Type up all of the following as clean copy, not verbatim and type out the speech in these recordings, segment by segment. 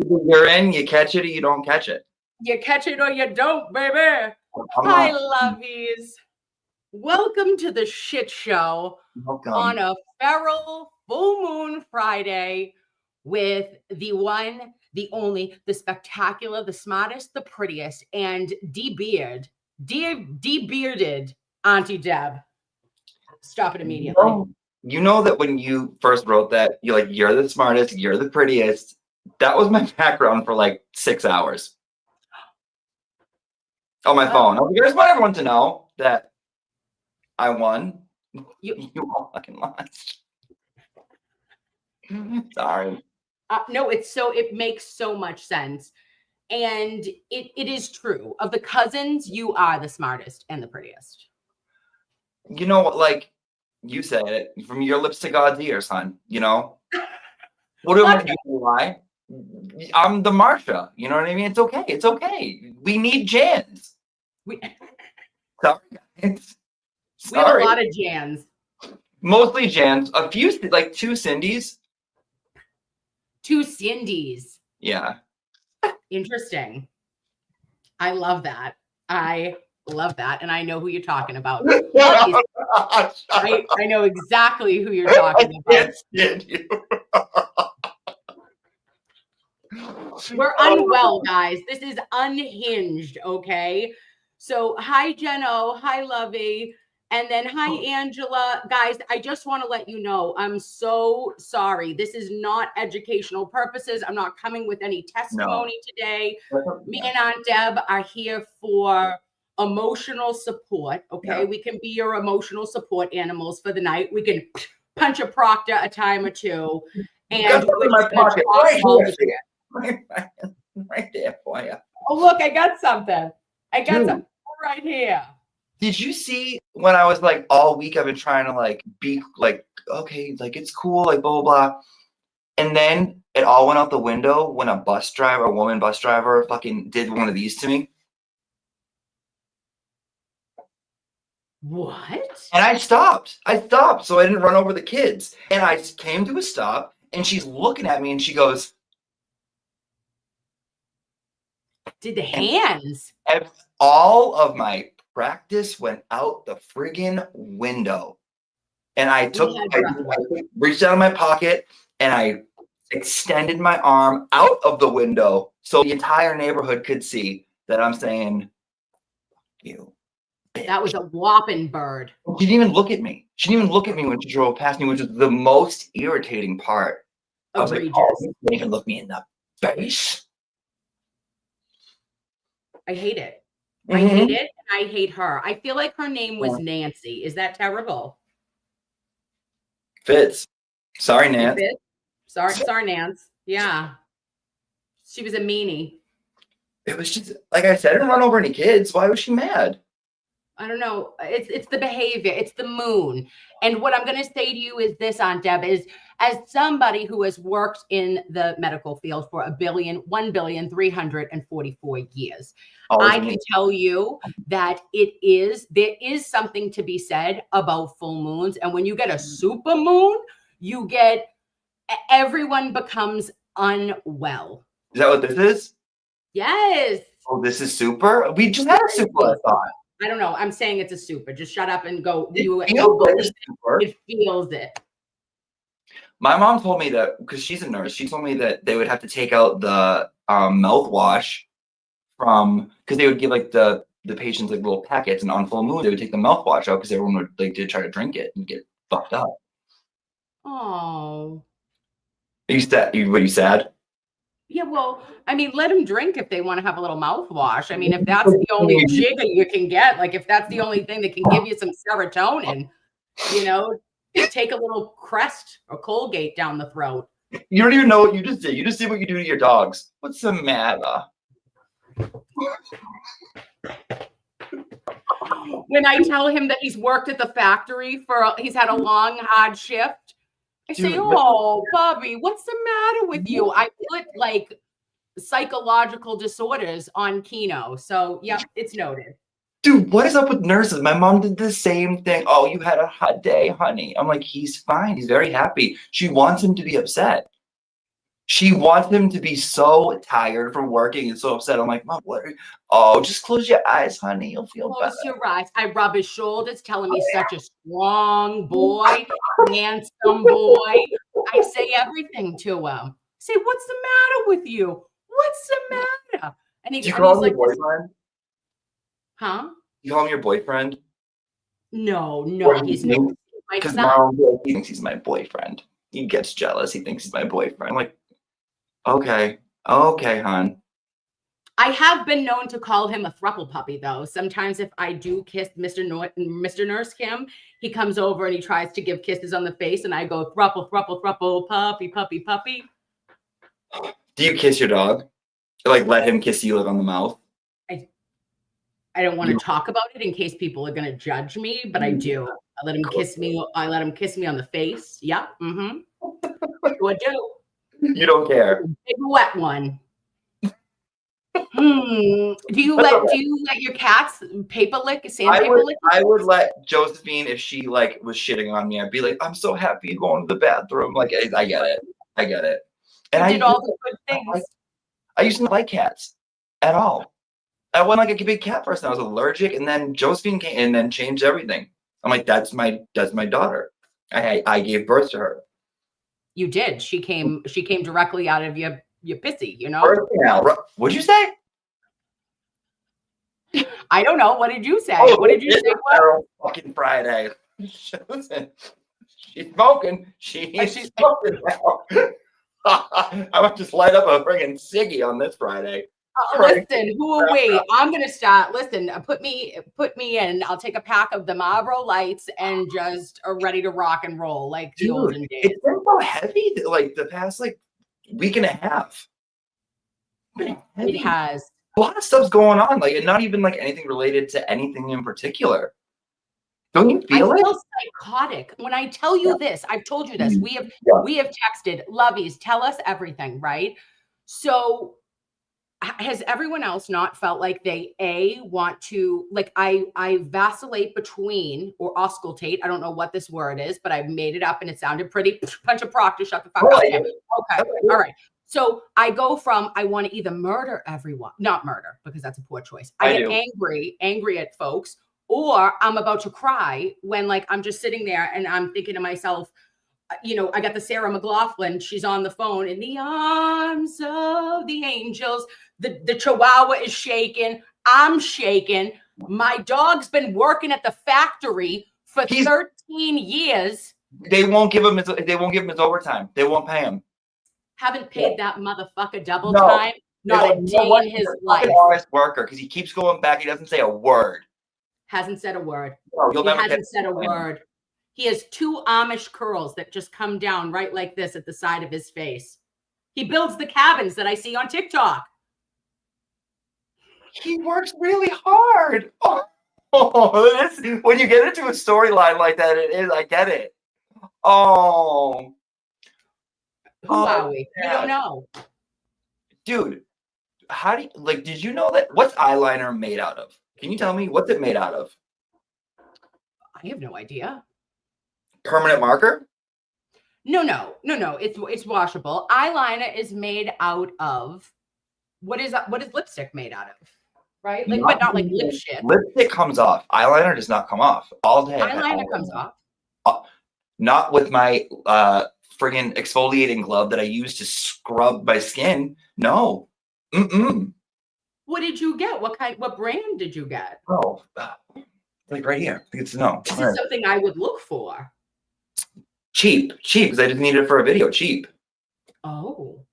you're in, you catch it or you don't catch it. You catch it or you don't, baby. I'm Hi, not- lovies. Welcome to the shit show Welcome. on a feral full moon Friday with the one, the only, the spectacular, the smartest, the prettiest, and de-bearded Auntie Deb. Stop it immediately. You know that when you first wrote that, you're like, you're the smartest, you're the prettiest. That was my background for like 6 hours on my phone. I just want everyone to know that I won. You all fucking lost. Sorry. No, it makes so much sense. And it is true. Of the cousins, you are the smartest and the prettiest. You know what, like you said it, from your lips to God's ears, hon, you know? What do I do? Why? I'm the Marsha, you know what I mean? It's okay. It's okay. We need Jans. Sorry, guys. We have a lot of Jans. Mostly Jans. A few, like 2 Cindys. 2 Cindys. Yeah. Interesting. I love that. I love that. And I know who you're talking about. I know exactly who you're talking about. We're unwell, guys. This is Unhinged, okay? So hi, Jeno. Hi, Lovey. And then hi, Angela. Guys, I just want to let you know, I'm so sorry. This is not educational purposes. I'm not coming with any testimony today. Me and Aunt Deb are here for emotional support, okay? We can be your emotional support animals for the night. We can punch a proctor a time or two. And in my pocket. Right there for you. Oh, look, I got something. I got something right here. Did you see when I was like all week I've been trying to like be like, okay, like it's cool, like blah, blah, blah. And then it all went out the window when a woman bus driver fucking did one of these to me. What? And I stopped so I didn't run over the kids. And I came to a stop and she's looking at me and she goes, did the hands? All of my practice went out the friggin' window. And I reached out of my pocket and I extended my arm out of the window so the entire neighborhood could see that I'm saying, you. That was a whopping bird. She didn't even look at me. She didn't even look at me when she drove past me, which is the most irritating part. I was like, oh, you didn't even look me in the face. I hate it. I hate it, and I hate her. I feel like her name was Nancy. Is that terrible? Fits. Sorry, Nance. Sorry, Nance. Yeah. She was a meanie. It was just, like I said, I didn't run over any kids. Why was she mad? I don't know. It's the behavior. It's the moon. And what I'm going to say to you is this, Aunt Deb, is as somebody who has worked in the medical field for 1,344 years, I can tell you that there is something to be said about full moons. And when you get a super moon, everyone becomes unwell. Is that what this is? Yes. Oh, this is super? We just had a super, I thought. I don't know. I'm saying it's a super. Just shut up and go. It feels it. My mom told me that, because she's a nurse, she told me that they would have to take out the mouthwash from, because they would give like the patients like little packets, and on full moon they would take the mouthwash out because everyone would did try to drink it and get fucked up. Oh. Are you sad? Yeah, well, I mean, let them drink if they want to have a little mouthwash. I mean, if that's the only jigger you can get, like if that's the only thing that can give you some serotonin, take a little Crest or Colgate down the throat. You don't even know what you just did. You just did what you do to your dogs. What's the matter? When I tell him that he's worked at the factory he's had a long, hard shift, I say, oh, Bobby, what's the matter with you? I put like psychological disorders on Keno. So, yeah, it's noted. Dude, what is up with nurses? My mom did the same thing. Oh, you had a hot day, honey. I'm like, he's fine. He's very happy. She wants him to be upset. She wants him to be so tired from working and so upset. I'm like, Mom, what? Oh, just close your eyes, honey. You'll feel better. Close your eyes. I rub his shoulders, telling me such a strong boy, handsome boy. I say everything to him. I say, what's the matter with you? What's the matter? And Do you call him like, your boyfriend? Huh? You call him your boyfriend? No, he's not. Because Mom, he thinks he's my boyfriend. He gets jealous. He thinks he's my boyfriend. I'm like, okay, hon. I have been known to call him a thruple puppy, though. Sometimes if I do kiss Mr. Nurse Kim, he comes over and he tries to give kisses on the face, and I go, thruple, puppy, puppy, puppy. Do you kiss your dog? Like, let him kiss you on the mouth? I don't want to talk about it in case people are going to judge me, but I do. I let him kiss me. I let him kiss me on the face. Yeah. Mm-hmm. What do? You don't care. Big wet one. Do you let your cats paper lick? I would let Josephine, if she like was shitting on me, I'd be like, I'm so happy you're going to the bathroom. Like, I get it. And I did all the good things. I used to not like cats at all. I wasn't like a big cat person. I was allergic, and then Josephine came and then changed everything. I'm like, that's my daughter. I gave birth to her. You did. She came directly out of your pissy, you know? What'd you say? I don't know. What did you say? What did you say? Fucking Friday. Listen, she's smoking. She's smoking now. I might just light up a friggin' ciggy on this Friday. Listen, who are we? I'm gonna start. Listen, put me in. I'll take a pack of the Marlboro Lights and just are ready to rock and roll like the olden days. It's been so heavy, like the past week and a half. It has a lot of stuff's going on, like, and not even like anything related to anything in particular. Don't you feel it? I feel psychotic when I tell you this. I've told you this. We have texted, lovies, tell us everything, right? So has everyone else not felt like they want to, like, I vacillate between, or auscultate, I don't know what this word is, but I made it up and it sounded pretty. Punch a Proctor, shut the fuck up. Okay, all right. So I go from, I want to either murder everyone, not murder, because that's a poor choice. I get angry at folks, or I'm about to cry when, like, I'm just sitting there and I'm thinking to myself, you know, I got the Sarah McLachlan, she's on the phone, in the arms of the angels. The Chihuahua is shaking. I'm shaking. My dog's been working at the factory for 13 years. They won't give him his overtime. They won't pay him. Haven't paid that motherfucker double time. Not a day in his life. Honest worker, because he keeps going back. He doesn't say a word. Hasn't said a word. No, he hasn't said a word. He has 2 Amish curls that just come down right like this at the side of his face. He builds the cabins that I see on TikTok. He works really hard. When you get into a storyline like that, it is. I get it. Oh. Who are we? You don't know. Dude, how do you, like, did you know that, what's eyeliner made out of? Can you tell me, what's it made out of? I have no idea. Permanent marker? No. It's washable. Eyeliner is made out of, what is lipstick made out of? Right? Like, but not like lip shit. Lipstick comes off. Eyeliner does not come off all day. Eyeliner comes off. Not with my friggin' exfoliating glove that I use to scrub my skin. No. What did you get? What brand did you get? Oh, like right here. It's no. This is something I would look for. Cheap, because I just needed it for a video. Cheap. Oh.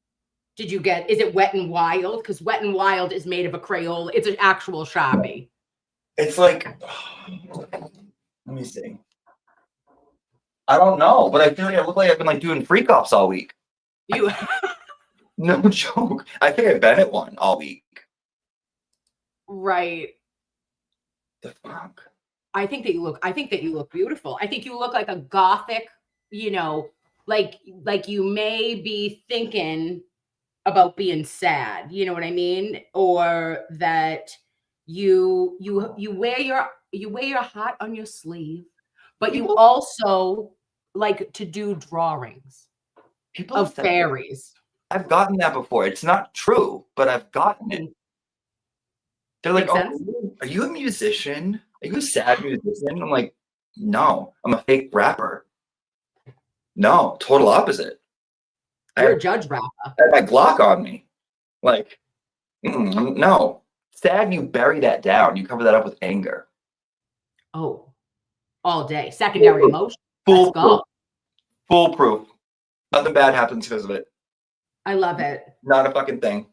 Did you get, is it Wet n Wild? Because Wet n Wild is made of a Crayola. It's an actual Sharpie. It's like, let me see. I don't know, but I feel like I look like I've been like doing freak offs all week. You No joke. I think I've been at one all week. Right. The fuck? I think that you look beautiful. I think you look like a gothic, you know, like you may be thinking about being sad, you know what I mean? Or that you wear your heart on your sleeve, but you also like to do drawings of fairies. I've gotten that before. It's not true, but I've gotten it. They're like, Makes "Oh, sense. are you a musician? Are you a sad musician?" I'm like, "No, I'm a fake rapper." No, total opposite. I You're have, a judge rapper. I have my Glock on me. Like, no. Sad, you bury that down. You cover that up with anger. Oh, all day. Secondary emotion. Let's Foolproof. go. Foolproof. Nothing bad happens because of it. I love it. Not a fucking thing.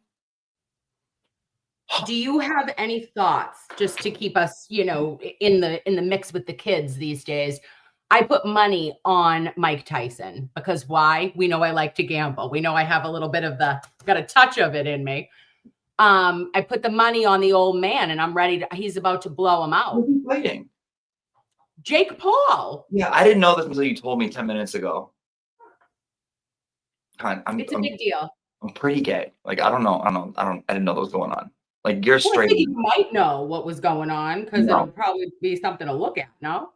Do you have any thoughts, just to keep us, you know, in the mix with the kids these days? I put money on Mike Tyson because why? We know I like to gamble. We know I have a little bit of got a touch of it in me. I put the money on the old man and I'm ready to, he's about to blow him out. Who's he fighting? Jake Paul. Yeah, I didn't know this until you told me 10 minutes ago. It's a big deal. I'm pretty gay. Like, I don't know. I didn't know what was going on. Like, you're Well, I straight. think you might know what was going on because No. it'll probably be something to look at, no?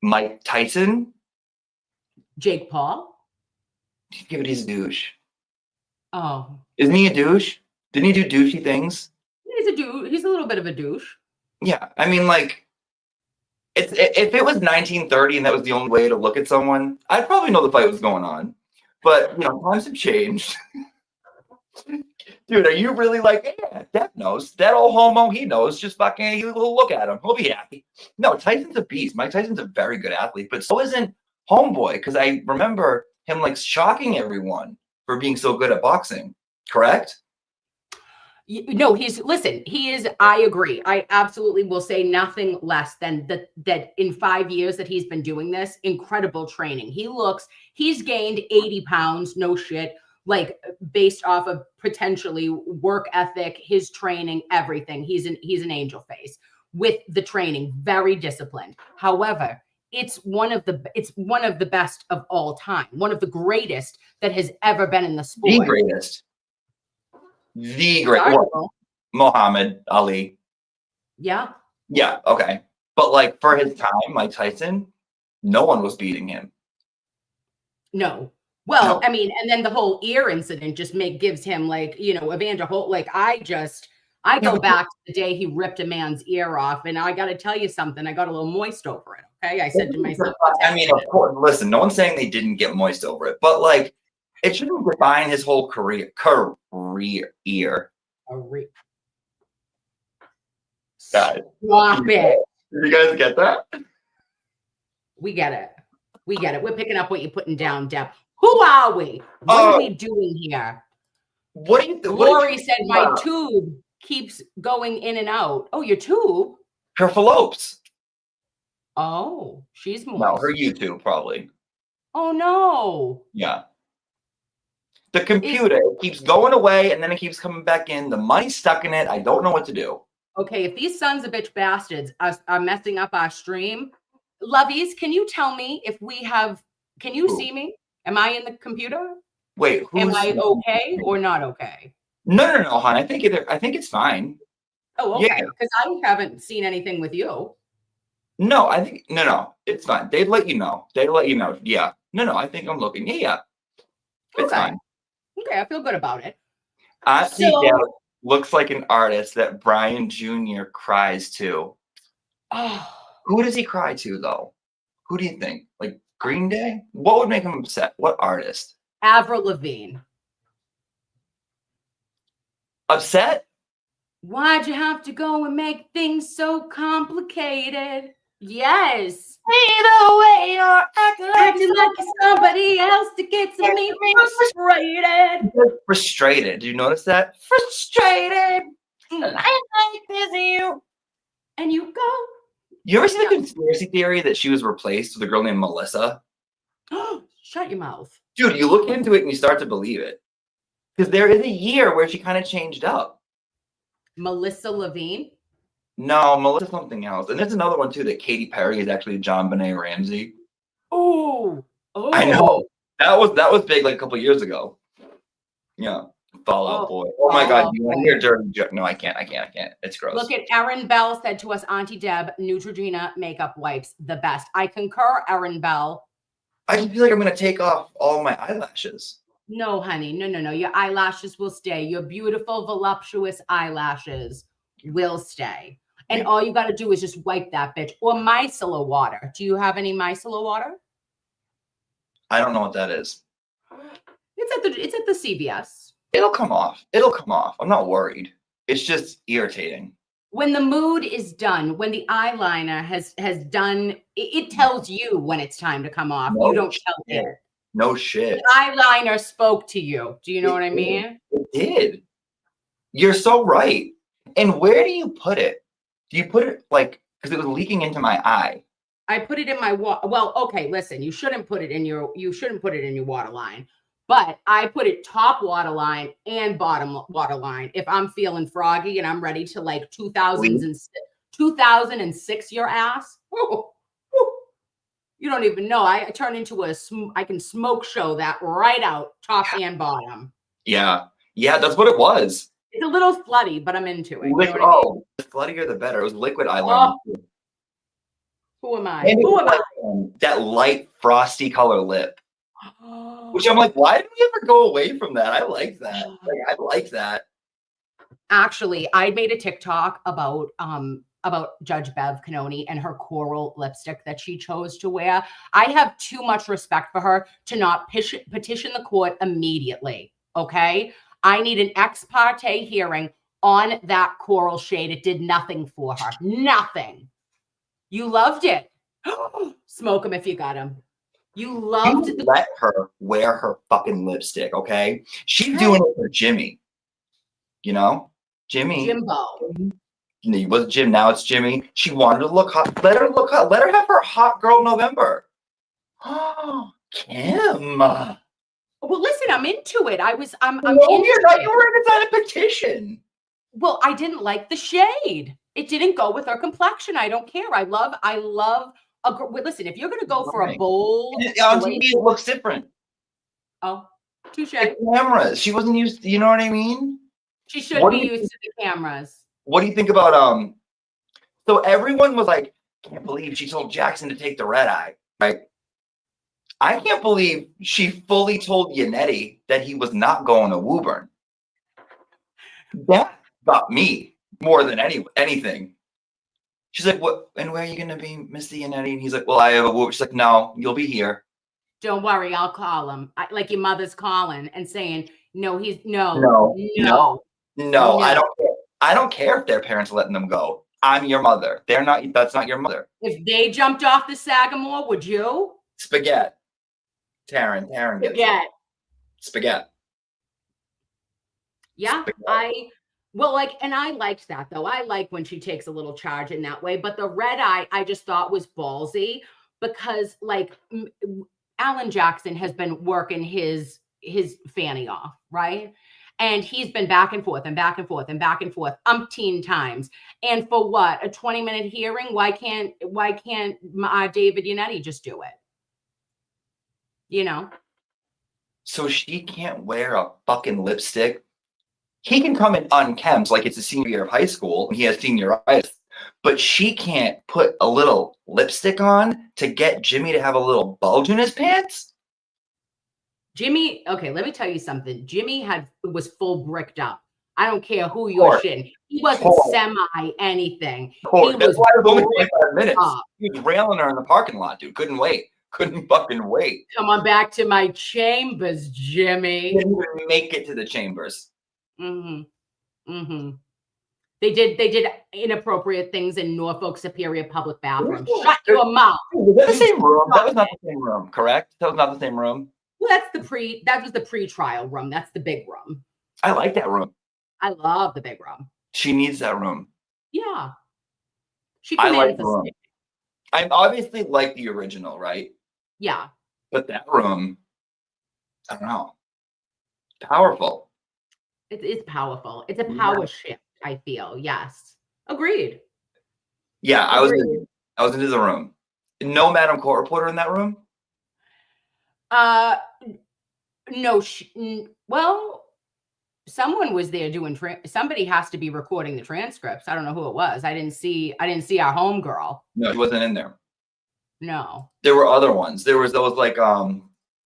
Mike Tyson? Jake Paul? Give it his douche. Oh. Isn't he a douche? Didn't he do douchey things? He's a douche. He's a little bit of a douche. Yeah. I mean, like, if it was 1930 and that was the only way to look at someone, I'd probably know the fight was going on. But, you know, times have changed. Dude, are you really like, yeah, Depp knows. That old homo, he knows. Just fucking he'll look at him. He'll be happy. No, Tyson's a beast. Mike Tyson's a very good athlete, but so isn't Homeboy, because I remember him like shocking everyone for being so good at boxing. Correct? No, he is, I agree. I absolutely will say nothing less than that in 5 years that he's been doing this, incredible training. He's gained 80 pounds, no shit, like based off of potentially work ethic, his training, everything. He's an angel face with the training, very disciplined. However, it's one of the best of all time, one of the greatest that has ever been in the sport. The greatest. The great Muhammad Ali. Yeah. Yeah, okay. But like for his time, Mike Tyson, no one was beating him. No. Well, I mean, and then the whole ear incident just gives him like, you know, Evander Holt, like I go back to the day he ripped a man's ear off, and I got to tell you something, I got a little moist over it. Okay. I said to myself, I mean, of course, listen, no one's saying they didn't get moist over it, but like it shouldn't define his whole career. Guys, stop it. Did you guys get that? We get it. We're picking up what you're putting down, Deb. Who are we? What are we doing here? What do you think? Lori said my tube keeps going in and out. Oh, your tube? Her phallopes. Oh, she's moist. No, her YouTube probably. Oh no. Yeah. The computer keeps going away and then it keeps coming back in. The money's stuck in it. I don't know what to do. Okay, if these sons of bitch bastards are messing up our stream, lovies, can you tell me if can you see me? Am I in the computer? Wait, am I okay or not okay? No, hon. I think it's fine. Oh, okay. Because I haven't seen anything with you. No, I think no, it's fine. They'd let you know. Yeah. No, I think I'm looking. Yeah. It's fine. Okay, I feel good about it. Looks like an artist that Brian Jr. cries to. Oh. Who does he cry to, though? Who do you think? Like Green Day? What would make him upset? What artist? Avril Lavigne. Upset? Why'd you have to go and make things so complicated? Yes. Either way, you're acting like somebody else to get to me frustrated. Frustrated. Did you notice that? Frustrated. I like this you. And you go. You ever see the conspiracy theory that she was replaced with a girl named Melissa? Shut your mouth. Dude, you look into it and you start to believe it. Because there is a year where she kind of changed up. Melissa Levine? No, Melissa something else. And there's another one too that Katy Perry is actually John Benet Ramsey. Oh. I know. That was big like a couple years ago. Yeah. Fallout Boy. Oh my God. You want to hear dirty joke? No, I can't. It's gross. Look at Erin Bell said to us, Auntie Deb, Neutrogena makeup wipes, the best. I concur, Erin Bell. I just feel like I'm going to take off all my eyelashes. No, honey. No. Your eyelashes will stay. Your beautiful, voluptuous eyelashes will stay. And all you got to do is just wipe that bitch. Or micellar water. Do you have any micellar water? I don't know what that is. It's at the CVS. It'll come off. It'll come off. I'm not worried. It's just irritating. When the mood is done, when the eyeliner has done, it tells you when it's time to come off. No You don't shit. tell it. No shit. The eyeliner spoke to you. Do you know what I mean? It did. You're so right. And where do you put it? Do you put it like, because it was leaking into my eye? I put it in my well, okay, listen, you shouldn't put it in your water line. But I put it top water line and bottom water line if I'm feeling froggy and I'm ready to like 2006 your ass. Woo, woo. You don't even know. I turn into I can smoke show that right out, top and bottom. Yeah. Yeah, that's what it was. It's a little slutty, but I'm into it. The sluttier the better. It was liquid eyeliner. Oh. Who am I? Who am I? That light frosty color lip. Which I'm like, why did we ever go away from that? I like that. I like that. Actually, I made a TikTok about Judge Bev Canoni and her coral lipstick that she chose to wear. I have too much respect for her to not petition the court immediately. Okay, I need an ex parte hearing on that coral shade. It did nothing for her. Nothing. You loved it. Smoke him if you got him. You loved it. Let her wear her fucking lipstick, okay? She's doing it for Jimmy. You know? Jimmy. Jimbo. It was Jim, now it's Jimmy. She wanted to look hot. Let her look hot. Let her have her hot girl November. Oh, Kim. Well, listen, I'm into it. I'm no, into you're not. it. You were going to sign a petition. Well, I didn't like the shade. It didn't go with her complexion. I don't care. I love listen, if you're going to go for a bold on TV, it looks different. Oh, touche. The cameras. She wasn't used to, you know what I mean? She should be used to the cameras. What do you think about so everyone was like, can't believe she told Jackson to take the red eye, right? I can't believe she fully told Yannetti that he was not going to Woburn. That got me more than anything. She's like, what, and where are you going to be, Mr. Yannetti? And he's like, well, I have a Woburn. She's like, no, you'll be here. Don't worry, I'll call him. Like your mother's calling and saying, no, no. I don't care if their parents are letting them go. I'm your mother. That's not your mother. If they jumped off the Sagamore, would you? Spaghetti. Taryn. Spaghetti. Yeah, Spaghetti. And I liked that though. I like when she takes a little charge in that way. But the red eye, I just thought was ballsy because like Alan Jackson has been working his fanny off, right? And he's been back and forth umpteen times. And for what? A 20-minute hearing? Why can't David Yannetti just do it? You know? So she can't wear a fucking lipstick. He can come in unkempt like it's a senior year of high school and he has senioritis. But she can't put a little lipstick on to get Jimmy to have a little bulge in his pants? Jimmy, okay, let me tell you something. Jimmy was full bricked up. I don't care who you're shitting. He wasn't semi anything. That's why it was only 25 minutes. He was railing her in the parking lot, dude. Couldn't wait. Couldn't fucking wait. Come on back to my chambers, Jimmy. He didn't even make it to the chambers. They did inappropriate things in Norfolk Superior Public Bathroom. Shut your mouth. Was that the same room? That was not the same room, correct? That was not the same room. Well, that was the pre-trial room. That's the big room. I like that room. I love the big room. She needs that room. Yeah. I like the room. I obviously like the original, right? Yeah. But that room, I don't know. Powerful. It's powerful. It's a power shift, I feel. Yes. Agreed. Yeah, I was into the room. No Madam Court reporter in that room? No. Well, someone was there doing. Somebody has to be recording the transcripts. I don't know who it was. I didn't see our homegirl. No, she wasn't in there. No. There were other ones. There was like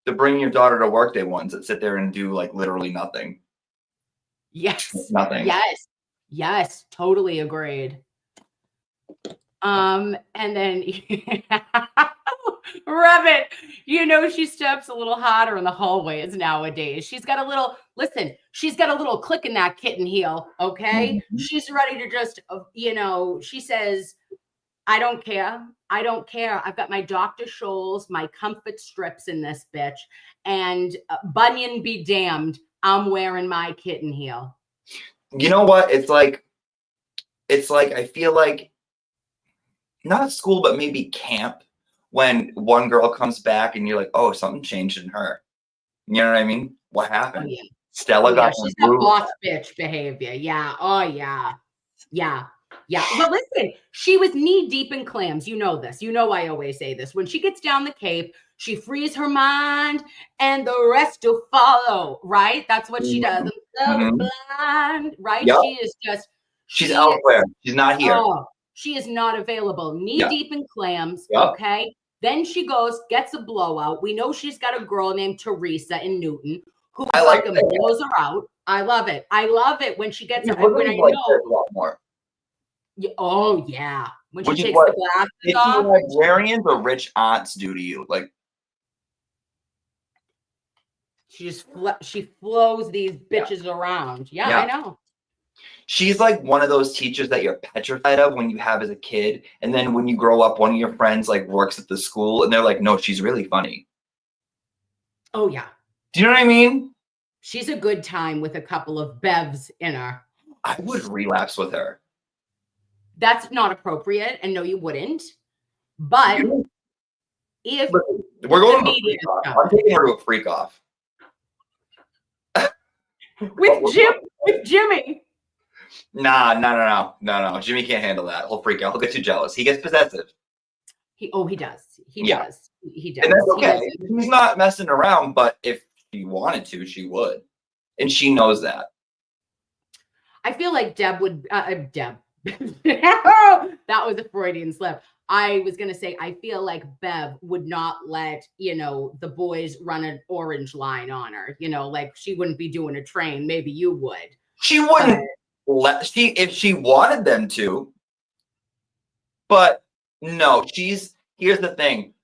the bring your daughter to work day ones that sit there and do like literally nothing. Yes. Nothing. Yes. Totally agreed. And then Rabbit, she steps a little harder in the hallways nowadays. She's got a little click in that kitten heel. Okay. Mm-hmm. She's ready to just, she says, I don't care. I've got my Dr. Scholl's, my comfort strips in this bitch, and Bunyan be damned. I'm wearing my kitten heel. You know what? It's like, I feel like not at school, but maybe camp when one girl comes back and you're like, oh, something changed in her. You know what I mean? What happened? Oh, yeah. Stella got she's got boss bitch behavior. Yeah. Oh, yeah. Yeah. Well, listen, she was knee deep in clams. You know this. I always say this. When she gets down the Cape, she frees her mind and the rest will follow, right? That's what she does. I'm so blind, right? Yep. She is just... She's elsewhere. She's not here. Oh, she is not available. Knee deep in clams, okay? Then she goes, gets a blowout. We know she's got a girl named Teresa in Newton who fucking blows her out. I love it. When she gets... when I know... a lot more. Oh, yeah. When she takes the glasses off. Librarians or rich aunts do to you? Like, she flows these bitches around. Yeah, I know. She's like one of those teachers that you're petrified of when you have as a kid. And then when you grow up, one of your friends like works at the school and they're like, no, she's really funny. Oh, yeah. Do you know what I mean? She's a good time with a couple of bevs in her. I would relapse with her. That's not appropriate. And no, you wouldn't. But if we're going to a freak off. I'm taking her to a freak off. with Jimmy. No. Jimmy can't handle that. He'll freak out. He'll get too jealous. He gets possessive. He does. He does. And that's okay. He's not messing around, but if she wanted to, she would. And she knows that. I feel like Deb would... Deb. That was a Freudian slip. I was going to say, I feel like Bev would not let, the boys run an orange line on her. Like she wouldn't be doing a train. Maybe you would. She wouldn't if she wanted them to. But no, here's the thing.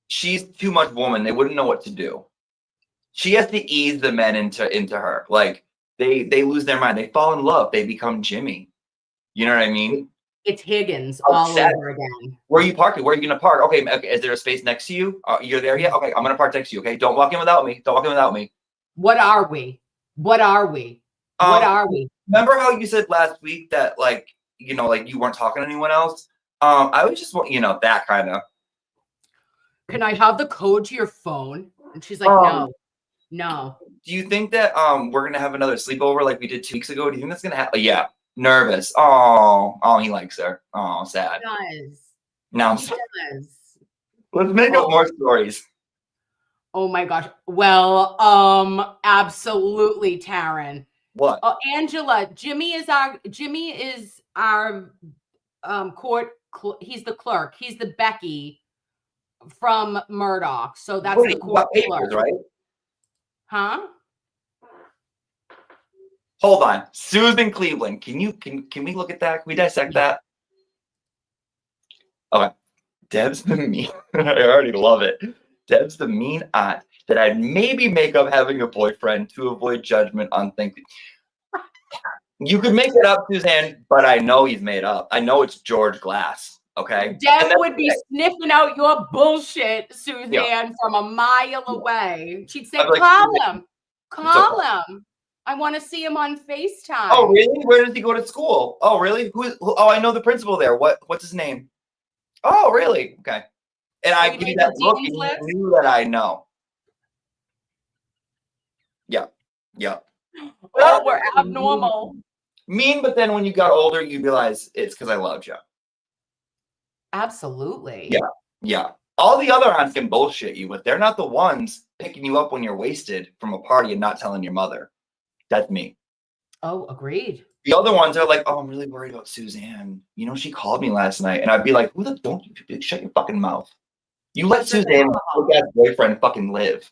She's too much woman. They wouldn't know what to do. She has to ease the men into her. Like they lose their mind. They fall in love. They become Jimmy. You know what I mean? It's Higgins all over again. Where are you parking? Where are you going to park? Okay, is there a space next to you? You're there yet? Okay, I'm going to park next to you, okay? Don't walk in without me. What are we? Remember how you said last week that, like, you weren't talking to anyone else? I was just, that kind of. Can I have the code to your phone? And she's like, no. Do you think that we're going to have another sleepover like we did 2 weeks ago? Do you think that's going to happen? Yeah. Nervous. Oh, he likes her. Oh, sad. He does. Now I'm sad. Let's make up more stories. Oh my gosh. Well, absolutely, Taryn. What? Angela, Jimmy is our court. He's the clerk. He's the Becky from Murdoch. So that's the court clerk, right? Huh? Hold on. Susan Cleveland. Can we look at that? Can we dissect that? Okay. Deb's the mean. I already love it. Deb's the mean aunt that I'd maybe make up having a boyfriend to avoid judgment on things. You could make it up, Suzanne, but I know he's made up. I know it's George Glass. Okay. Deb would be sniffing out your bullshit, Suzanne, from a mile away. She'd say, call him. I want to see him on FaceTime. Oh, really? Where does he go to school? Oh, really? Oh, I know the principal there. What's his name? Oh, really? Okay. And I give you that look, and you knew that I know. Yeah. Well, we're abnormal. Mean, but then when you got older, you realize it's because I loved you. Absolutely. Yeah. All the other aunts can bullshit you, but they're not the ones picking you up when you're wasted from a party and not telling your mother. That's me. Oh, agreed. The other ones are like, oh, I'm really worried about Suzanne. She called me last night. And I'd be like, don't you shut your fucking mouth. You let Suzanne, my boyfriend, fucking live.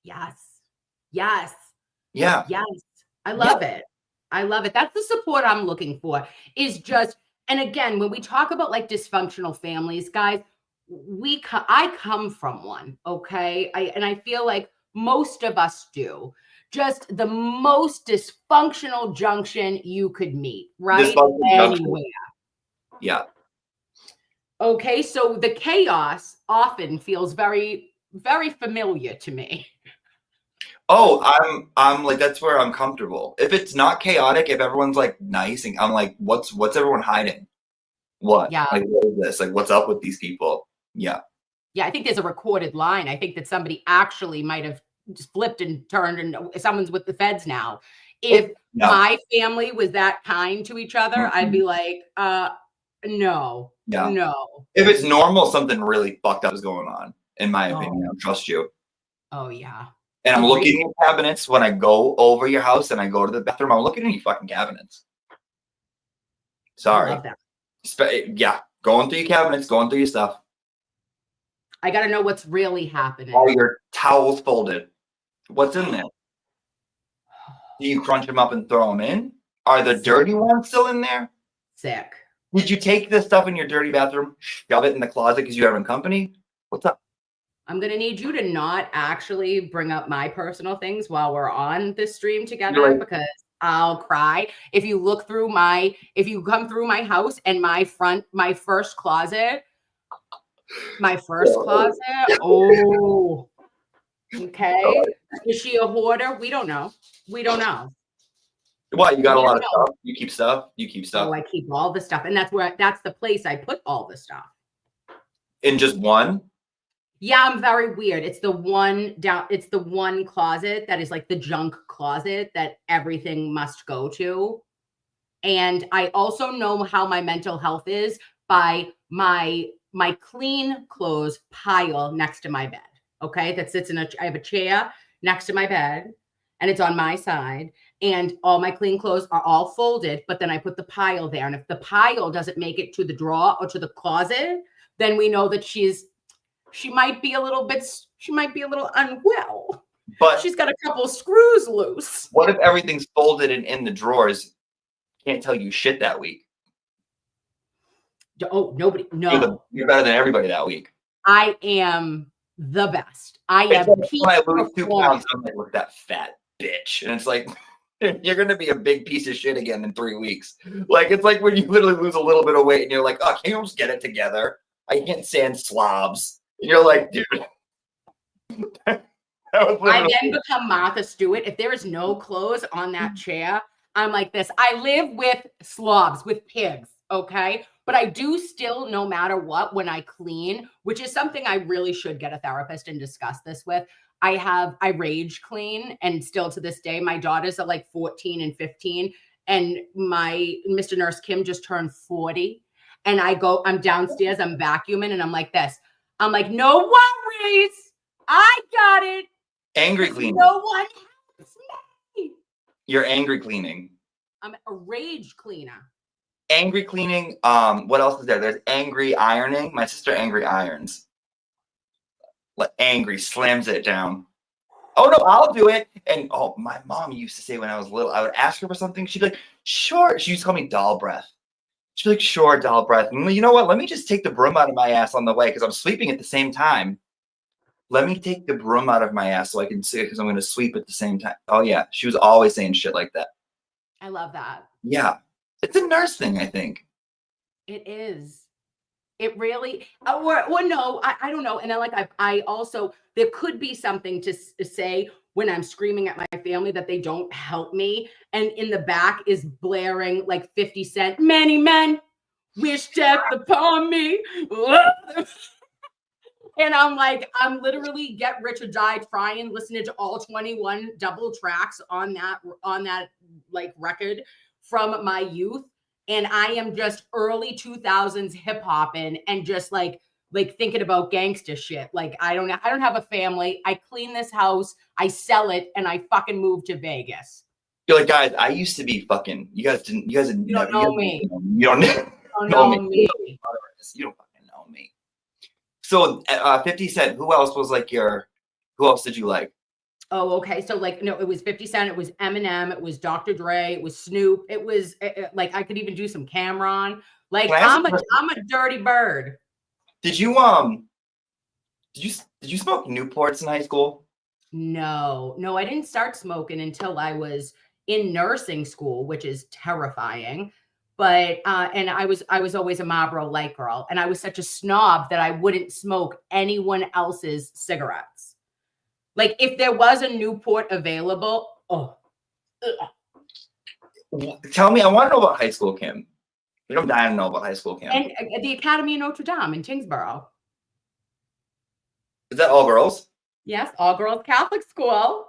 Yes. Yes. Yeah. Yes. I love it. I love it. That's the support I'm looking for, is just, and again, when we talk about like dysfunctional families, guys, I come from one, okay? And I feel like most of us do. Just the most dysfunctional junction you could meet, right? Anywhere. Yeah. Okay, so the chaos often feels very, very familiar to me. Oh, I'm like, that's where I'm comfortable. If it's not chaotic, if everyone's like nice, and I'm like, what's everyone hiding? What? Yeah. Like, what is this? Like, what's up with these people? Yeah. Yeah, I think there's a recorded line. I think that somebody actually might have just flipped and turned, and someone's with the feds now. If my family was that kind to each other, I'd be like, no. If it's normal, something really fucked up is going on, in my opinion. I don't trust you. Oh, yeah. And I'm looking at cabinets when I go over your house and I go to the bathroom. I'm looking at your fucking cabinets. Sorry. I love that. Yeah. Going through your cabinets, going through your stuff. I got to know what's really happening. All your towels folded. What's in there? Do you crunch them up and throw them in? Are the dirty ones still in there? Sick. Did you take the stuff in your dirty bathroom, shove it in the closet because you're having company? What's up? I'm going to need you to not actually bring up my personal things while we're on this stream together, because I'll cry. If you come through my house and my first closet, oh, okay. Is she a hoarder? We don't know. What, you got a lot of stuff? You keep stuff? Oh, I keep all the stuff. And that's the place I put all the stuff. In just one? Yeah, I'm very weird. It's the one closet that is like the junk closet that everything must go to. And I also know how my mental health is by my clean clothes pile next to my bed. Okay. That sits I have a chair next to my bed, and it's on my side, and all my clean clothes are all folded, but then I put the pile there. And if the pile doesn't make it to the drawer or to the closet, then we know that she might be a little unwell. But she's got a couple screws loose. What if everything's folded and in the drawers? Can't tell you shit that week. Oh, nobody. No. You're better than everybody that week. I am the best. I am. When I lose 2 pounds, I'm like, look at that fat bitch. And it's like, you're going to be a big piece of shit again in 3 weeks. Like, it's like when you literally lose a little bit of weight and you're like, oh, can you just get it together? I can't stand slobs. And you're like, dude. I then become Martha Stewart. If there is no clothes on that chair, I'm like this. I live with slobs, with pigs, okay? But I do still, no matter what, when I clean, which is something I really should get a therapist and discuss this with. I rage clean, and still to this day, my daughters are like 14 and 15, and my Mr. Nurse Kim just turned 40. And I'm downstairs, I'm vacuuming, and I'm like this. I'm like, no worries. I got it. Angry cleaning. No one helps me. You're angry cleaning. I'm a rage cleaner. Angry cleaning. What else is there? There's angry ironing. My sister angry irons. Like angry slams it down. Oh no, I'll do it. And my mom used to say when I was little, I would ask her for something. She'd be like, sure. She used to call me doll breath. She'd be like, sure, doll breath. And you know what? Let me just take the broom out of my ass on the way because I'm sweeping at the same time. Let me take the broom out of my ass so I can see it because I'm going to sweep at the same time. Oh yeah, she was always saying shit like that. I love that. Yeah. It's a nurse thing, I think. It is. It really, or no, I don't know. And I also, there could be something to say when I'm screaming at my family that they don't help me. And in the back is blaring like 50 Cent, many men wish death upon me. And I'm like, I'm literally Get Rich or Die Trying, listening to all 21 double tracks on that like record from my youth. And I am just early 2000s hip hopping and just like thinking about gangster shit. Like, I don't have a family. I clean this house, I sell it, and I fucking move to Vegas. You're like, guys, I used to be fucking, you guys don't know me. You don't know me. You don't fucking know me. So 50 Cent, who else was like who else did you like? Oh, okay. So like, no, it was 50 Cent, it was Eminem, it was Dr. Dre, it was Snoop, it was like I could even do some Cameron. Like Can I ask I'm a dirty bird. did you did you smoke Newports in high school? No, I didn't start smoking until I was in nursing school, which is terrifying. But and I was always a Marlboro light girl, and I was such a snob that I wouldn't smoke anyone else's cigarettes. Like if there was a Newport available, oh, Tell me, I want to know about high school, Kim. I'm dying to know about high school, Kim. and the Academy of Notre Dame in Tingsboro. Is that all girls? Yes, all girls Catholic school.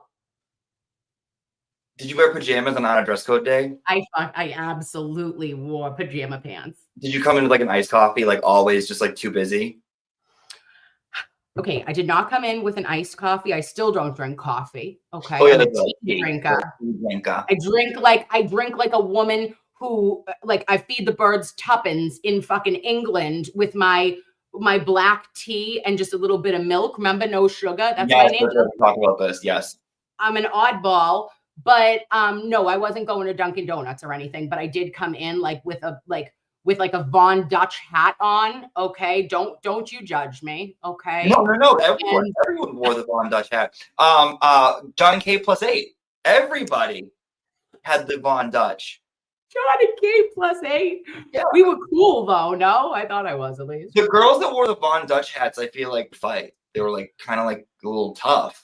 Did you wear pajamas on a dress code day? I absolutely wore pajama pants. Did you come into like an iced coffee, like always, just like too busy? Okay, I did not come in with an iced coffee. I still don't drink coffee. Okay, Oh yeah, I'm a that's right. tea drinker. Drinker. I drink like a woman who like I feed the birds tuppence in fucking England with my black tea and just a little bit of milk. Remember, no sugar. That's my name. Talk about this. Yes. I'm an oddball, but no, I wasn't going to Dunkin' Donuts or anything. But I did come in like with a Von Dutch hat on. Okay, don't you judge me. Okay. No. Everyone wore the Von Dutch hat. Johnny K +8. Everybody had the Von Dutch. Johnny K +8. Yeah. We were cool though. No, I thought I was at least. The girls that wore the Von Dutch hats, I feel like fight. They were like kind of like a little tough.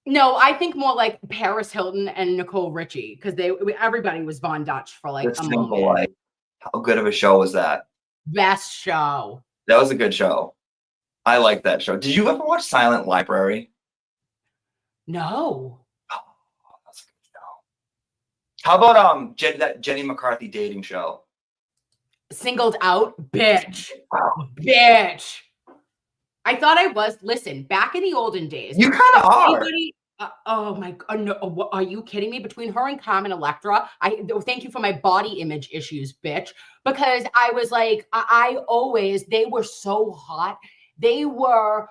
No, I think more like Paris Hilton and Nicole Richie because everybody was Von Dutch for like a moment. Life. How good of a show was that? Best show. That was a good show. I like that show. Did you ever watch Silent Library? No. Oh, that's a good show. How about that Jenny McCarthy dating show? Singled Out, bitch. Wow. Bitch. I thought I was. Listen, back in the olden days. You kind of are. Oh my God. No, are you kidding me? Between her and Carmen Electra, thank you for my body image issues, bitch. Because I was like, they were so hot. They were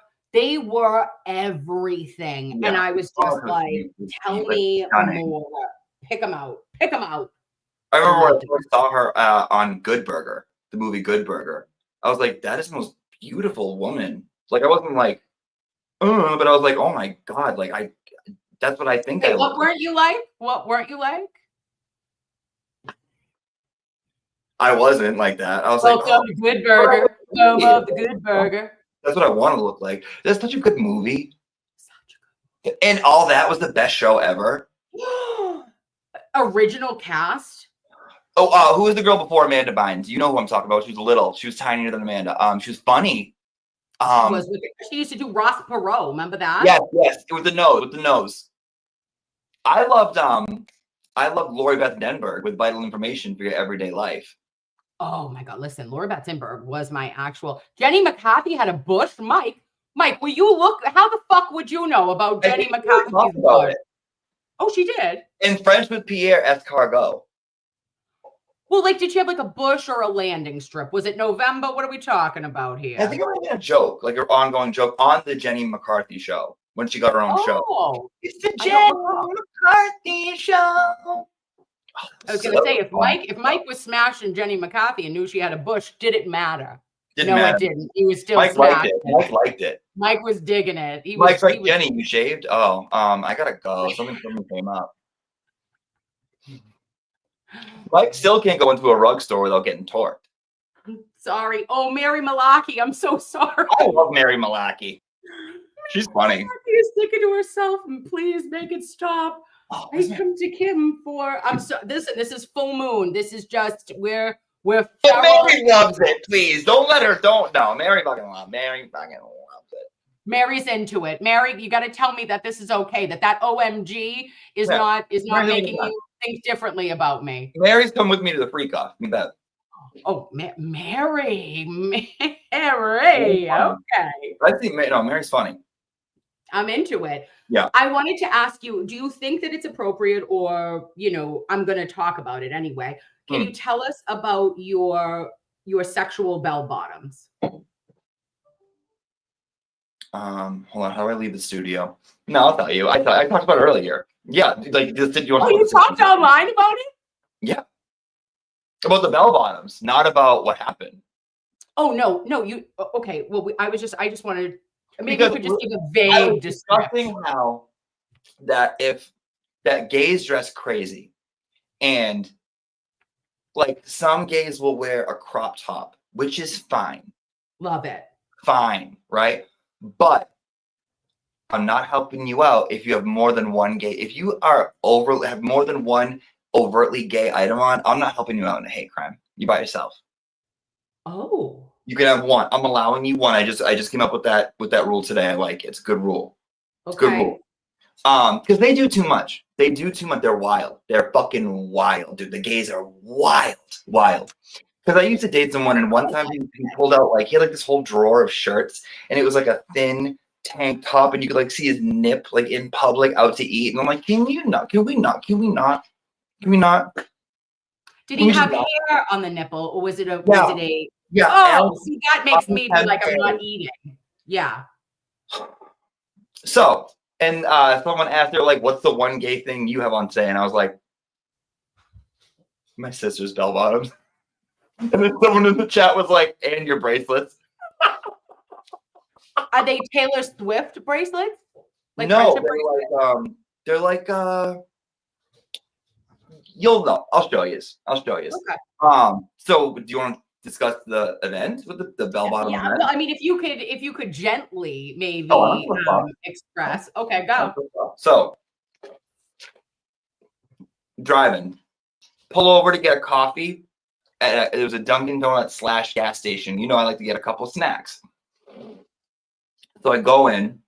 everything. Yeah. And I was just like, tell me more. Pick them out. Pick them out. I remember when I saw her on Good Burger, the movie Good Burger. I was like, that is the most beautiful woman. Like, I wasn't like, but I was like, oh my God, like that's what I think. Hey, what weren't you like? What weren't you like? I wasn't like that. I was like, the Good Burger. Love the Good Burger. That's what I want to look like. That's such a good movie. And all that was the best show ever. Original cast. Oh, who was the girl before Amanda Bynes? You know who I'm talking about. She was little. She was tinier than Amanda. She was funny. She used to do Ross Perot. Remember that? Yes. It was the nose. I loved Lori Beth Denberg with Vital Information for Your Everyday Life. Oh my God! Listen, Lori Beth Denberg was my actual. Jenny McCarthy had a bush. Mike, will you look? How the fuck would you know about Jenny McCarthy's bush? Oh, she did. In French with Pierre Escargot. Well, like, did she have like a bush or a landing strip? Was it November? What are we talking about here? I think it might have been a joke, like an ongoing joke on the Jenny McCarthy show when she got her own show. It's the Jenny McCarthy show. I was gonna say if Mike was smashing Jenny McCarthy and knew she had a bush, did it matter? Didn't matter. It didn't. He was still Mike smashing. Mike liked it. Mike was digging it. Mike's like, Jenny, you shaved? Oh, I gotta go. Something came up. Mike still can't go into a rug store without getting torqued. Sorry. Oh, Mary Malaki. I'm so sorry. I love Mary Malaki. She's funny. She's sticking to herself, and please make it stop. I come to Kim for. I'm so. This is full moon. This is just we're. But Mary loves it. Please don't let her. Don't. No, Mary fucking loves it. Mary's into it. Mary, you got to tell me that this is okay. That OMG is not making you think differently about me. Mary's come with me to the freak off. You bet. Oh, Mary. Okay. Mary's funny. I'm into it. Yeah. I wanted to ask you, do you think that it's appropriate or, I'm going to talk about it anyway. Can you tell us about your sexual bell bottoms? Hold on. How do I leave the studio? No, I'll tell you. I talked about it earlier. Yeah, like you want Oh, you talked online about it? Yeah, about the bell bottoms, not about what happened. Oh no, you okay? Well, I just wanted maybe you could just give a I vague was description. discussing how that gays dress crazy, and like some gays will wear a crop top, which is fine. Love it. Fine, right? But I'm not helping you out if you have more than one gay. If you have more than one overtly gay item on, I'm not helping you out in a hate crime. You by yourself. Oh. You can have one. I'm allowing you one. I just came up with that rule today. I like it. It's a good rule. It's a good rule. Because they do too much. They do too much. They're wild. They're fucking wild, dude. The gays are wild. Because I used to date someone, and one time he pulled out he had this whole drawer of shirts, and it was like a thin tank top, and you could see his nip in public out to eat. And I'm like, can we not? Did he have hair on the nipple, or was it a Yeah. Oh, see, that makes me feel like I'm not eating. Yeah. So, and someone asked her, what's the one gay thing you have on today? And I was like, my sister's bell bottoms. And then someone in the chat was like, and your bracelets. Are they Taylor Swift bracelets? No, they're you'll know. I'll show you. Okay. So do you want to discuss the event with the bell bottom event? Well, I mean, if you could gently maybe express. Okay, go. So driving, pull over to get a coffee. There was a Dunkin' Donuts / gas station. I like to get a couple snacks. So I go in,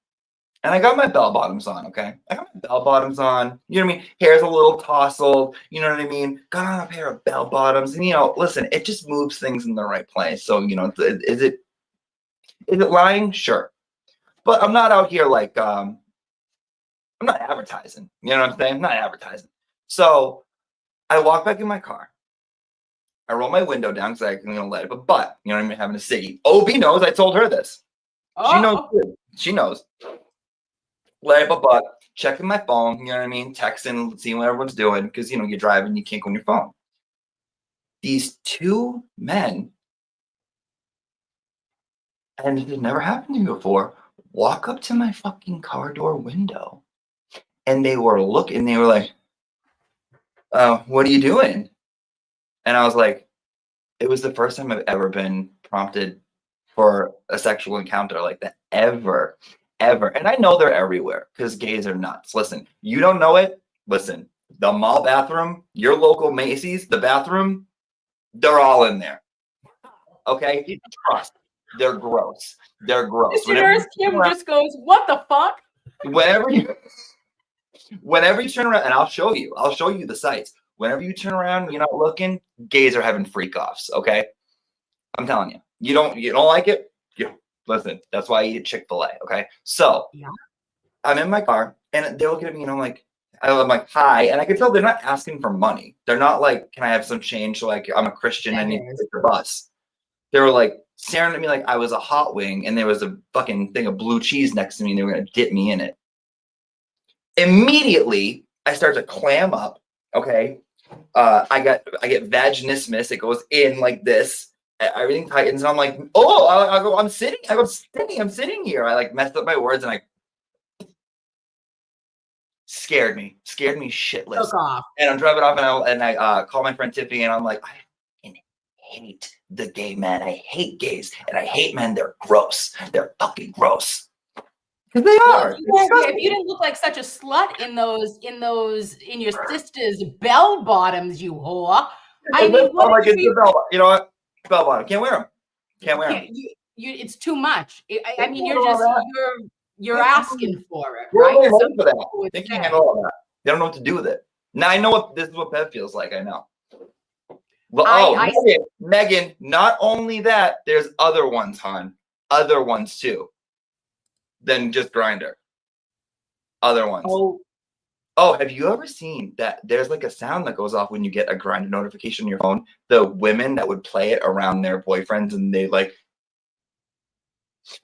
and I got my bell bottoms on, okay? I got my bell bottoms on. You know what I mean? Hair's a little tousled. You know what I mean? Got on a pair of bell bottoms. And, listen, it just moves things in the right place. So, is it lying? Sure. But I'm not out here I'm not advertising. You know what I'm saying? I'm not advertising. So I walk back in my car. I roll my window down because I'm going to let it. But, you know what I mean? Having a ciggy. OB knows I told her this. She knows too. She knows. Let up a butt, checking my phone, you know what I mean? Texting, seeing what everyone's doing, because you're driving, you can't go on your phone. These two men, and it had never happened to me before, walk up to my fucking car door window, and they were looking, they were like, what are you doing? And I was like, it was the first time I've ever been prompted for a sexual encounter like that, ever. And I know they're everywhere because gays are nuts. Listen, you don't know it. Listen, the mall bathroom, your local Macy's, the bathroom, they're all in there. Okay? Trust. They're gross. Mr. Nurse Kim just goes, what the fuck? Whenever you turn around, and I'll show you the sites. Whenever you turn around, you're not looking, gays are having freak offs. Okay? I'm telling you. You don't like it? Listen, that's why I eat Chick-fil-A, okay? So I'm in my car, and they're looking at me, and I'm like, hi. And I can tell they're not asking for money. They're not like, can I have some change? I'm a Christian, I need to take the bus. They were staring at me like I was a hot wing, and there was a fucking thing of blue cheese next to me, and they were going to dip me in it. Immediately, I start to clam up, okay? I get vaginismus. It goes in like this. Everything tightens, and I'm like, I'm sitting here. I messed up my words, and I scared me shitless. Took off. And I'm driving off, and I call my friend Tiffany, and I'm like, I hate the gay men. I hate gays, and I hate men. They're gross. They're fucking gross. Because they are. If you didn't look like such a slut in your sister's bell bottoms, you whore. I mean, what? Bell bottom. Can't wear them. It's too much. I mean, you're asking for it, right? They can't handle all that. They don't know what to do with it. Now I know this is what Bev feels like. I know. Well, Megan. Not only that, there's other ones, hon. Other ones too. Than just Grindr. Other ones. Oh, have you ever seen that there's a sound that goes off when you get a Grindr notification on your phone? The women that would play it around their boyfriends, and they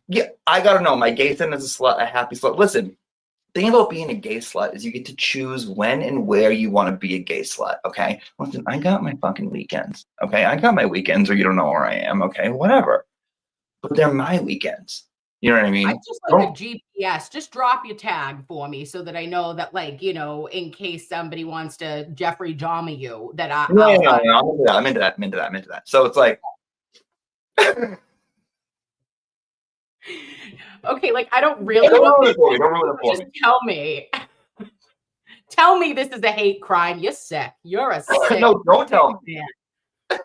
Yeah, I gotta know. My gay son is a slut, a happy slut. Listen, the thing about being a gay slut is you get to choose when and where you want to be a gay slut, okay? Listen, I got my fucking weekends, okay? I got my weekends where you don't know where I am, okay? Whatever. But they're my weekends. You know what I mean? I just like a GPS. Just drop your tag for me so that I know that, like, you know, in case somebody wants to Jeffrey Dahmer you, that No, I'm into that. So it's like, okay, like I don't really don't ruin it for me. Don't ruin it for just me. tell me. Tell me this is a hate crime. You're sick. You're a sick. No, don't tell me. Man.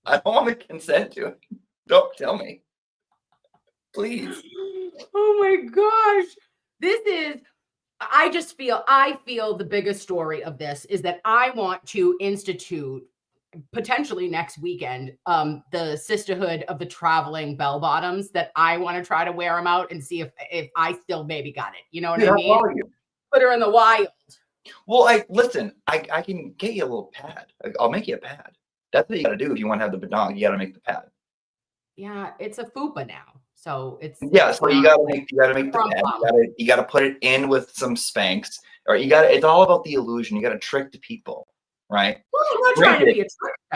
I don't want to consent to it. Don't tell me. Please. Oh my gosh. This is, I feel the biggest story of this is that I want to institute potentially next weekend, the sisterhood of the traveling bell bottoms, that I want to try to wear them out and see if I still maybe got it. You know what I mean? Put her in the wild. Well, I can get you a little pad. I'll make you a pad. That's what you gotta do if you want to have the badong. You gotta make the pad. Yeah, it's a fupa now. So it's so you gotta make the pad. You gotta put it in with some Spanx, or it's all about the illusion. You gotta trick the people, right? Well, I'm not trying to be a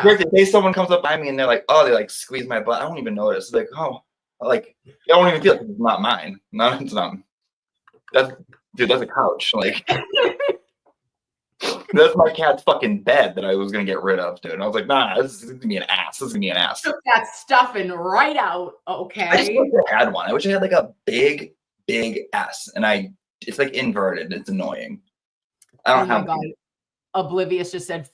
trick. In case someone comes up behind me and they're like, oh, they like squeeze my butt. I don't even notice. It's like, oh, like I don't even feel like it's not mine. No, it's not. That's a couch. Like that's my cat's fucking bed that I was gonna get rid of, dude. And I was like, nah, this is gonna be an ass. This is gonna be an ass. Took that stuffing right out. Okay. I just wish I had one. I wish I had like a big ass, and it's like inverted. It's annoying. I don't have. God. Oblivious just said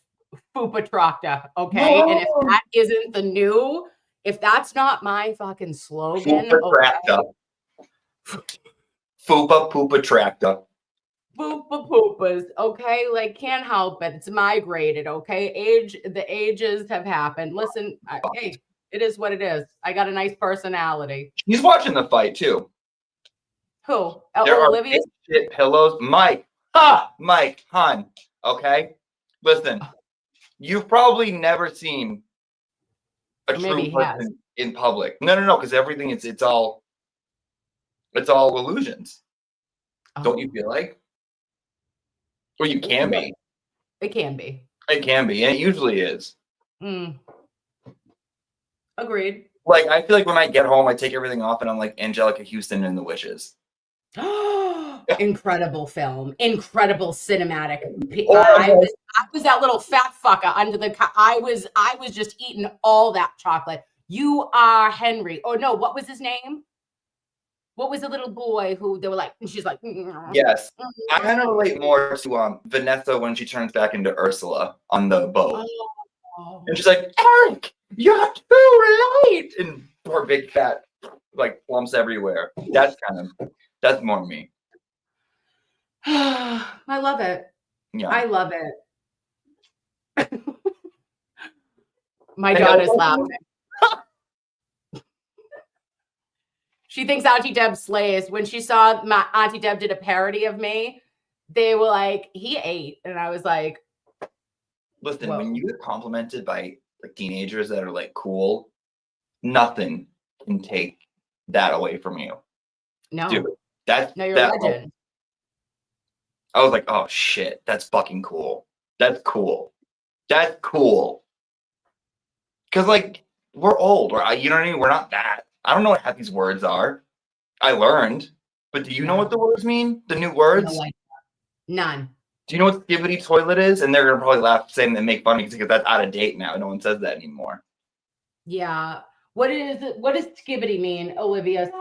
fupa tractor. Okay. No. And if that isn't the new, if that's not my fucking slogan, Fupa poopa tractor. Poopa poopas, okay? Like, can't help it. It's migrated, okay? The ages have happened. Listen, hey, it is what it is. I got a nice personality. He's watching the fight too. Who? There Olivia? Are shit pillows. Mike, hon. Okay, listen. You've probably never seen a true person in public. No, because everything it's all illusions. Oh. Don't you feel like? Well, you can be. It can be. It can be, and it usually is. Agreed. Like, I feel like when I get home, I take everything off, and I'm like Angelica Houston in The Wishes. Incredible film. Incredible cinematic. I was that little fat fucker under the. I was just eating all that chocolate. You are Henry. Oh no, what was his name? What was the little boy who they were like, and she's like, yes. I kind of relate more to Vanessa when she turns back into Ursula on the boat. Oh. And she's like, Eric, you're too late. And poor big fat, like, plumps everywhere. That's more me. I love it. Yeah. I love it. My daughter's laughing. She thinks Auntie Deb slays. When she saw my Auntie Deb did a parody of me, they were like, he ate. And I was like, listen, when you get complimented by like teenagers that are like cool, nothing can take that away from you. No. Dude, you're a legend. I was like, oh shit, that's fucking cool. That's cool. That's cool. Cause like we're old, right? You know what I mean? We're not that. I don't know what half these words are. I learned, but do you know what the words mean? The new words? None. Do you know what skibbity toilet is? And they're gonna probably laugh saying and make fun of me because that's out of date now. No one says that anymore. Yeah. What does skibbity mean, Olivia?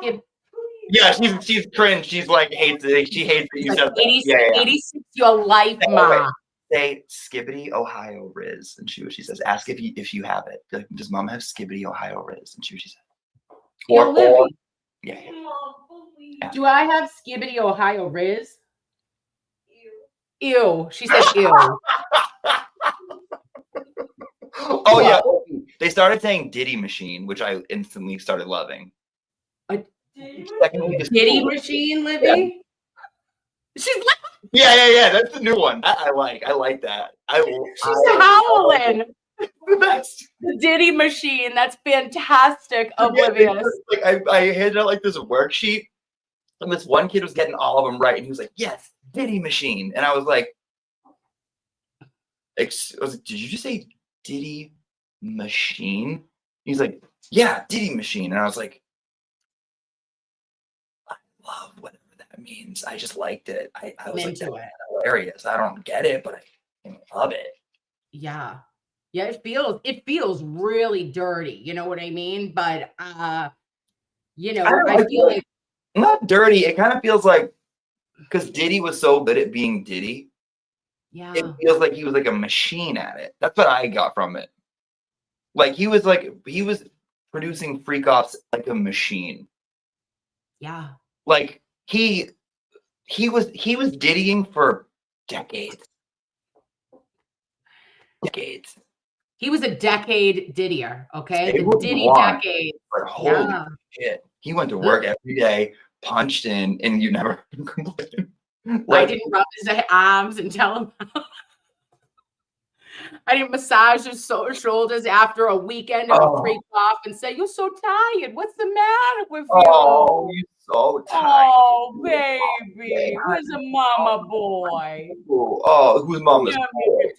Yeah, she's cringe. She's like hates it. She hates that you said that. 86 your life, ma. Say Skibbity Ohio Riz, and she says, ask if you have it. Like, does mom have Skibbity Ohio Riz? And she says, or yeah. Do I have Skibbity Ohio Riz? Ew. She said ew. Oh yeah. They started saying Diddy machine, which I instantly started loving. Diddy machine, Libby? Yeah. She's like, yeah. That's the new one. I like that. She's howling. The best. The Diddy machine. That's fantastic. Oblivious. Like I handed out like this worksheet, and this one kid was getting all of them right, and he was like, "Yes, Diddy machine," and I was like, "Did you just say Diddy machine?" He's like, "Yeah, Diddy machine," and I was like, "I love whatever that means." I just liked it. I was like, into it. Hilarious. I don't get it, but I love it. Yeah. Yeah, it feels really dirty, you know what I mean? But you know, I feel like not dirty. It kind of feels like because Diddy was so good at being Diddy. Yeah. It feels like he was like a machine at it. That's what I got from it. Like he was producing freak offs like a machine. Yeah. Like he was Diddying for decades. Decades. He was a decade Diddier, okay? It The Diddy decade. But holy shit. He went to work every day, punched in, and you never complained. I didn't rub his arms and tell him. I didn't massage his shoulders after a weekend of a freak off and say, "You're so tired. What's the matter with you?" Oh, you're so tired. Oh, baby. Where's a mama boy? Oh, who's mama's boy?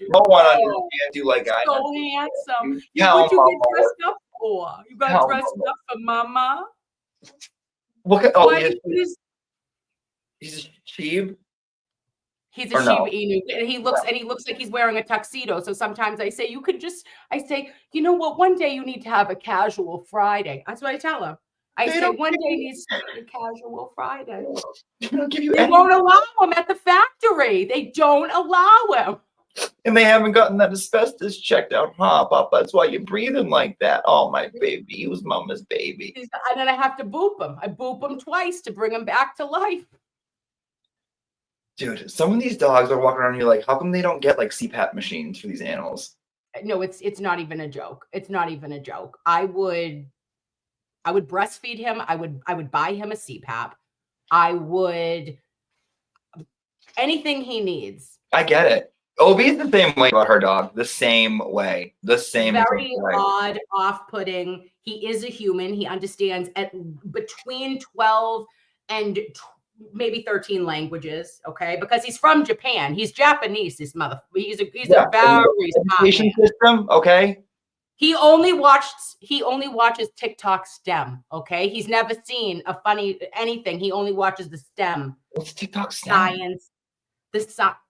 No one understands you like I do. So handsome. What you get dressed up for? You got dressed up for mama? He's a sheep. He's a Shiba Inu, and he looks like he's wearing a tuxedo. So sometimes I say, you know what? One day you need to have a casual Friday. That's what I tell him. I say one day needs to be a casual Friday. They won't allow him at the factory. They don't allow him. And they haven't gotten that asbestos checked out, huh, Papa? That's why you're breathing like that. Oh, my baby. He was mama's baby. And then I have to boop him. I boop him twice to bring him back to life. Dude, some of these dogs are walking around and you're like, how come they don't get like CPAP machines for these animals? No, it's not even a joke. It's not even a joke. I would breastfeed him. I would buy him a CPAP. I would anything he needs. I get it. Obi's the same way about her dog. The same way. Very odd, off-putting. He is a human. He understands at between 12 and maybe 13 languages, okay? Because he's from Japan. He's Japanese, this mother. He's a very education system, okay? He only watches TikTok STEM, okay? He's never seen a funny anything. He only watches the STEM. What's TikTok STEM? Science.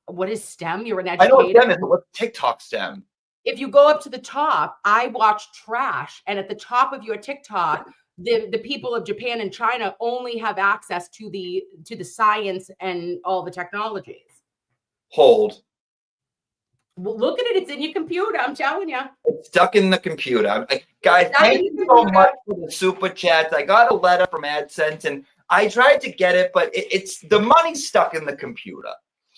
What is STEM? You're an educator. I know what STEM is, but what's TikTok STEM? If you go up to the top, I watch trash, and at the top of your TikTok, the people of Japan and China only have access to the science and all the technologies. Hold. Well, look at it. It's in your computer. I'm telling you. It's stuck in the computer. Guys, thank you so much for the super chats. I got a letter from AdSense, and I tried to get it, but it's the money's stuck in the computer.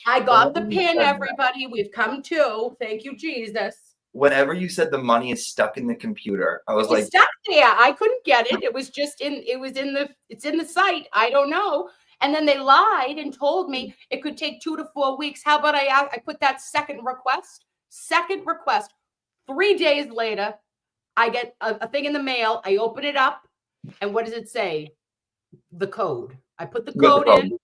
I got the pin, everybody. We've come to. Thank you, Jesus. Whenever you said the money is stuck in the computer, I was like, stuck there. I couldn't get it. It was just it's in the site. I don't know. And then they lied and told me it could take 2 to 4 weeks. How about I put that second request? 3 days later, I get a thing in the mail. I open it up. And what does it say? The code. I put the code in.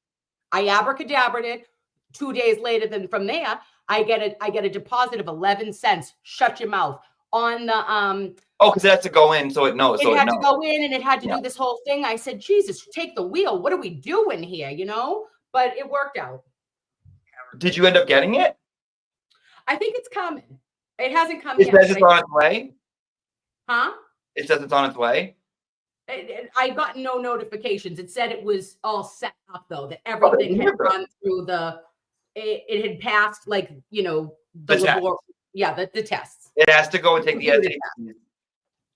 I abracadabraed it. 2 days later, then from there, I get a deposit of 11 cents. Shut your mouth. On the because it has to go in, so it knows. It had to go in, and it had to do this whole thing. I said, Jesus, take the wheel. What are we doing here? You know, but it worked out. Did you end up getting it? I think it's coming. It hasn't come yet. It says it's on its way. Huh? It says it's on its way. I got no notifications. It said it was all set up though. That everything had gone through it had passed, like, you know, the tests. It has to go and take the SATs.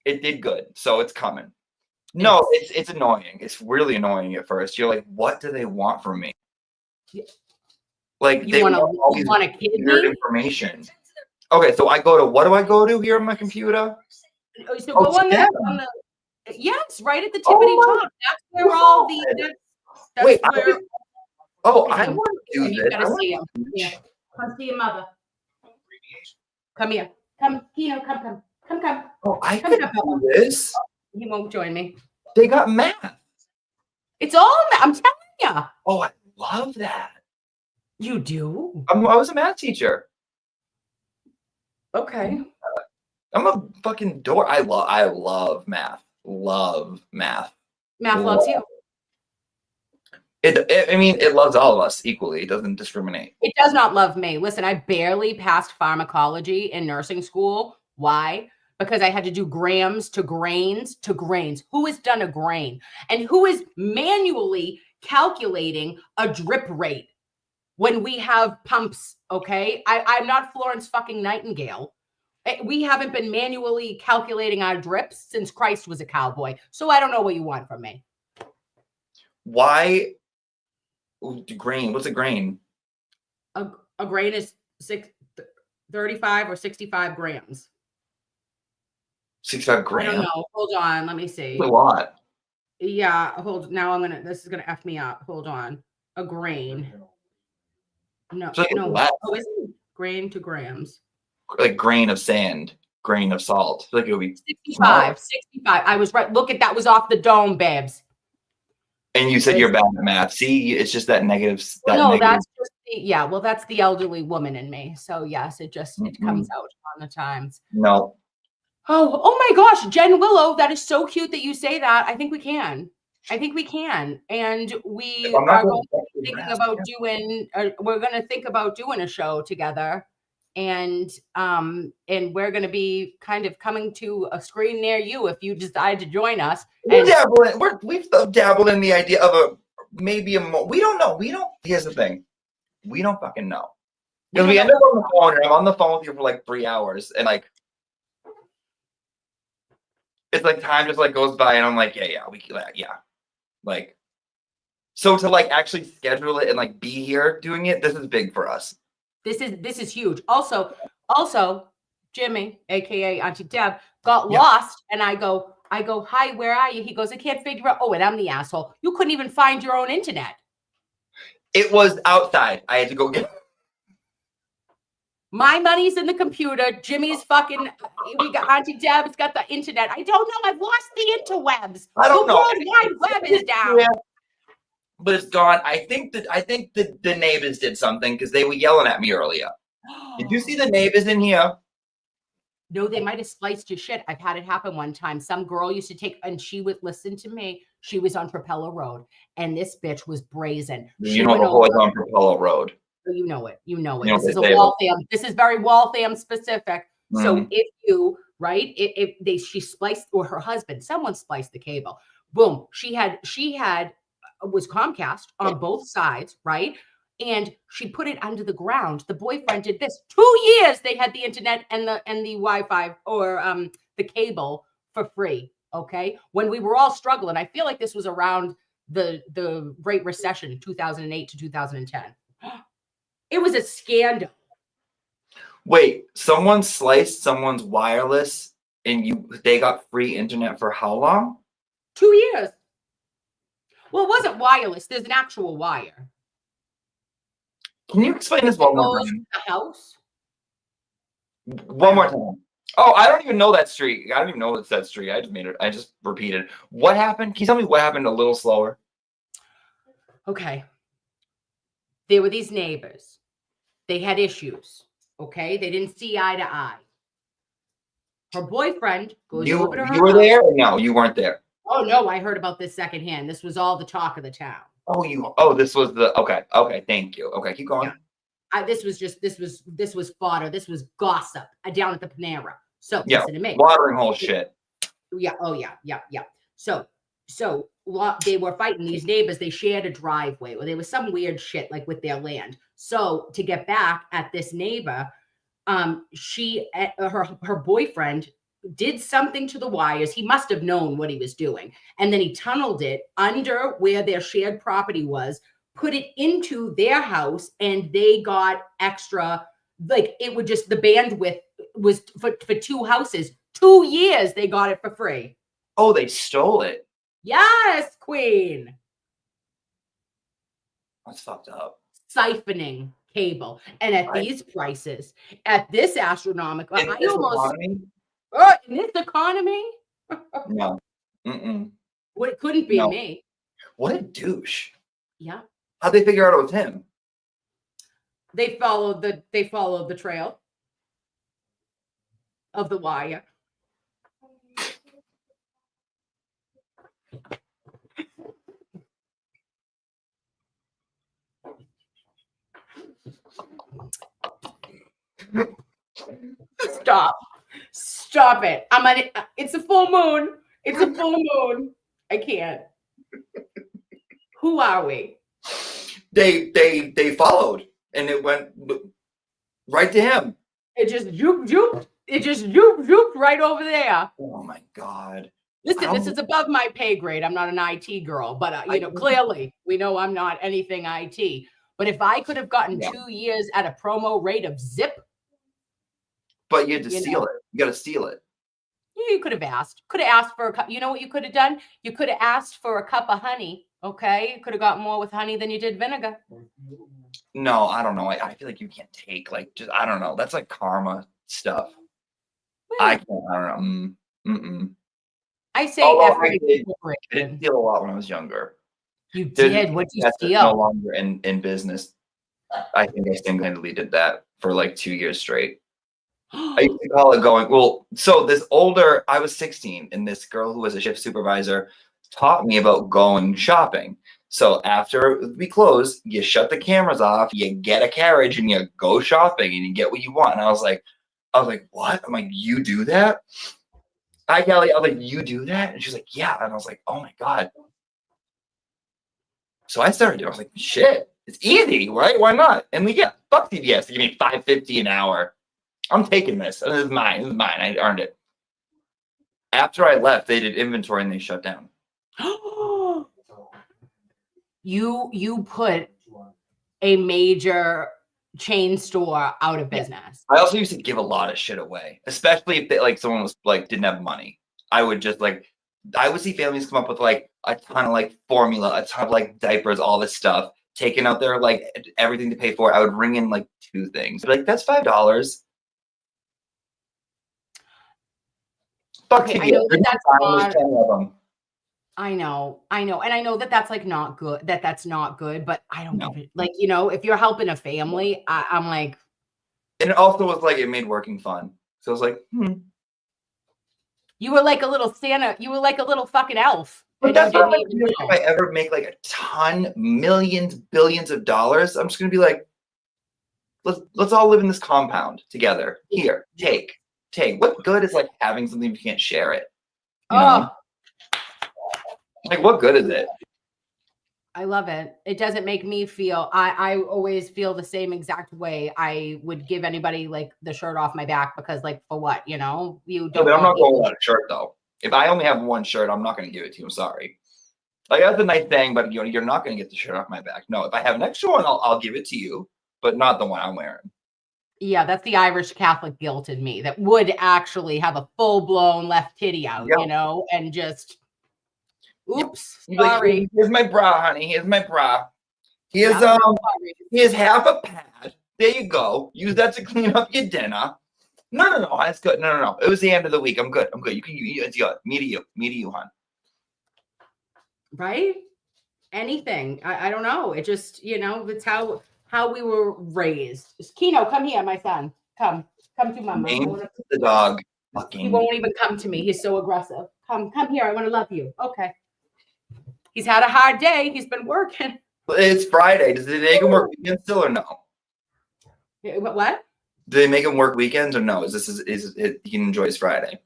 It did good, so it's coming. No, it's annoying. It's really annoying at first. You're like, what do they want from me? Like, they want all these weird information. Okay, so what do I go to here on my computer? So go on the yes, right at the tippity top. That's where all the wait. I want to do this. You gotta see him. Yeah. Come see your mother. Come here. Come, Kino, come. Come. Oh, I could do this. He won't join me. They got math. It's all I'm telling you. Oh, I love that. You do? I was a math teacher. Okay. I'm a fucking dork. I love math. Love math. Math loves you. It loves all of us equally. It doesn't discriminate. It does not love me. Listen, I barely passed pharmacology in nursing school. Why? Because I had to do grams to grains to grains. Who has done a grain? And who is manually calculating a drip rate when we have pumps? Okay. I'm not Florence fucking Nightingale. We haven't been manually calculating our drips since Christ was a cowboy. So I don't know what you want from me. Why? Grain. What's a grain? A grain is 35 or 65 grams. 65 grams? I don't know. Hold on. Let me see. A lot. Yeah. This is going to F me up. Hold on. A grain. No. So no. less. Oh, isn't it grain to grams? Like grain of sand, grain of salt. I feel like it would be 65. 65. I was right. Look at that. Was off the dome, babes. And you said you're bad at math. See, it's just that negative. That's just that's the elderly woman in me. So yes, it comes out on the times. No. Oh my gosh, Jen Willow, that is so cute that you say that. I think we can. And we are going to be thinking about we're going to think about doing a show together. And we're going to be kind of coming to a screen near you if you decide to join us. We've dabbled in the idea of we don't know. Here's the thing. We don't fucking know. Because we end up on the phone and I'm on the phone with you for like 3 hours and like it's like time just like goes by and I'm like, yeah. Like, so to like actually schedule it and like be here doing it, this is big for us. This is huge. Also, Jimmy, aka Auntie Deb, got lost, and I go, hi, where are you? He goes, I can't figure out. Oh, and I'm the asshole. You couldn't even find your own internet. It was outside. I had to go get. My money's in the computer. Jimmy's fucking. We got Auntie Deb's got the internet. I don't know. I've lost the interwebs. I don't know. The World Wide Web is down. Yeah. But it's gone. I think the neighbors did something because they were yelling at me earlier. Did you see the neighbors in here? No, they might have spliced your shit. I've had it happen one time. Some girl used to take, and she would listen to me. She was on Propeller Road, and this bitch was brazen. You know the boys on Propeller Road. You know it. This is a Waltham. This is very Waltham specific. Mm. So if you she spliced, or her husband, someone spliced the cable. Boom. She was Comcast on both sides, right? And she put it under the ground. The boyfriend did this. 2 years they had the internet and the Wi-Fi or the cable for free. Okay, when we were all struggling, I feel like this was around the Great Recession, 2008 to 2010. It was a scandal. Wait, someone sliced someone's wireless, and they got free internet for how long? 2 years. Well, it wasn't wireless. There's an actual wire. Can you explain this one more time? The house? One more time. Oh, I don't even know that street. I don't even know it's that street. I just made it. I just repeated. What happened? Can you tell me what happened a little slower? Okay. There were these neighbors. They had issues. Okay. They didn't see eye to eye. Her boyfriend goes over to her. You were there? Or no, you weren't there. Oh no, I heard about this secondhand. This was all the talk of the town. This was okay, thank you. Okay, keep going. Yeah. This was fodder. This was gossip down at the Panera. So listen to me. Watering hole shit. Yeah. Oh yeah. So they were fighting. These neighbors, they shared a driveway, or there was some weird shit like with their land. So to get back at this neighbor, her boyfriend did something to the wires. He must have known what he was doing. And then he tunneled it under where their shared property was, put it into their house, and they got extra, like it would just, the bandwidth was for 2 houses. 2 years they got it for free. Oh, they stole it. Yes, queen. That's fucked up. Siphoning cable. And at these prices, at this astronomical, In this economy? No. Mm-mm. Well, it couldn't be No. me. What a douche. Yeah. How'd they figure out it was him? They followed the trail of the wire. Stop it. It's a full moon. It's a full moon. I can't. Who are we? They followed, and it went right to him. It just zoop. It just zoop right over there. Oh my God. Listen, this is above my pay grade. I'm not an IT girl, but clearly we know I'm not anything IT. But if I could have gotten 2 years at a promo rate of zip. But you had to steal it. You got to steal it. You could have asked. Could have asked for a cup. You know what you could have done? You could have asked for a cup of honey. Okay. You could have got more with honey than you did vinegar. No, I don't know. I feel like you can't take I don't know. That's like karma stuff. I can't. I don't know. Mm-mm. I say I did steal a lot when I was younger. You did? What'd you steal? No longer in business. I think I single-handedly did that for like 2 years straight. I used to call it going, I was 16, and this girl who was a shift supervisor taught me about going shopping. So after we close, you shut the cameras off, you get a carriage, and you go shopping, and you get what you want. And I was like, what? I'm like, you do that? Hi, Kelly. I was like, you do that? And she's like, yeah. And I was like, oh my God. So I started doing it. I was like, shit, it's easy, right? Why not? And fuck CVS to give me $5.50 an hour. I'm taking this. This is mine. This is mine. I earned it. After I left, they did inventory and they shut down. You put a major chain store out of business. I also used to give a lot of shit away, especially if someone was didn't have money. I would just I would see families come up with a ton of formula, a ton of diapers, all this stuff, taking out their everything to pay for it. I would ring in 2 things. That's $5. Okay, I know that's not. I know, and I know that's not good. That's not good, but I don't give it. If you're helping a family, I'm like. And it also was it made working fun. So I was You were like a little Santa. You were like a little fucking elf. But that's what if I ever make a ton, millions, billions of dollars, I'm just gonna be let's all live in this compound together. Here, take. What good is having something if you can't share it? You know? What good is it? I love it. It doesn't make me feel. I always feel the same exact way. I would give anybody the shirt off my back because for what? You don't. But I'm not going without a shirt though. If I only have one shirt, I'm not going to give it to you. I'm sorry. That's a nice thing, but you're not going to get the shirt off my back. No, if I have an extra one, I'll give it to you, but not the one I'm wearing. Yeah, that's the Irish Catholic guilt in me that would actually have a full-blown left titty out, and just, oops, sorry. Here's my bra, honey. Here's my bra. Here's half a pad. There you go. Use that to clean up your dinner. No, that's good. No. It was the end of the week. I'm good. You can it's yours. Me to you, hon. Right? Anything. I don't know. It just, it's how we were raised. Kino, come here, my son. Come to mama. The dog. He won't even come to me. He's so aggressive. Come here. I want to love you. Okay. He's had a hard day. He's been working. It's Friday. Does they make him work weekends still or no? What? Do they make him work weekends or no? He enjoys Friday?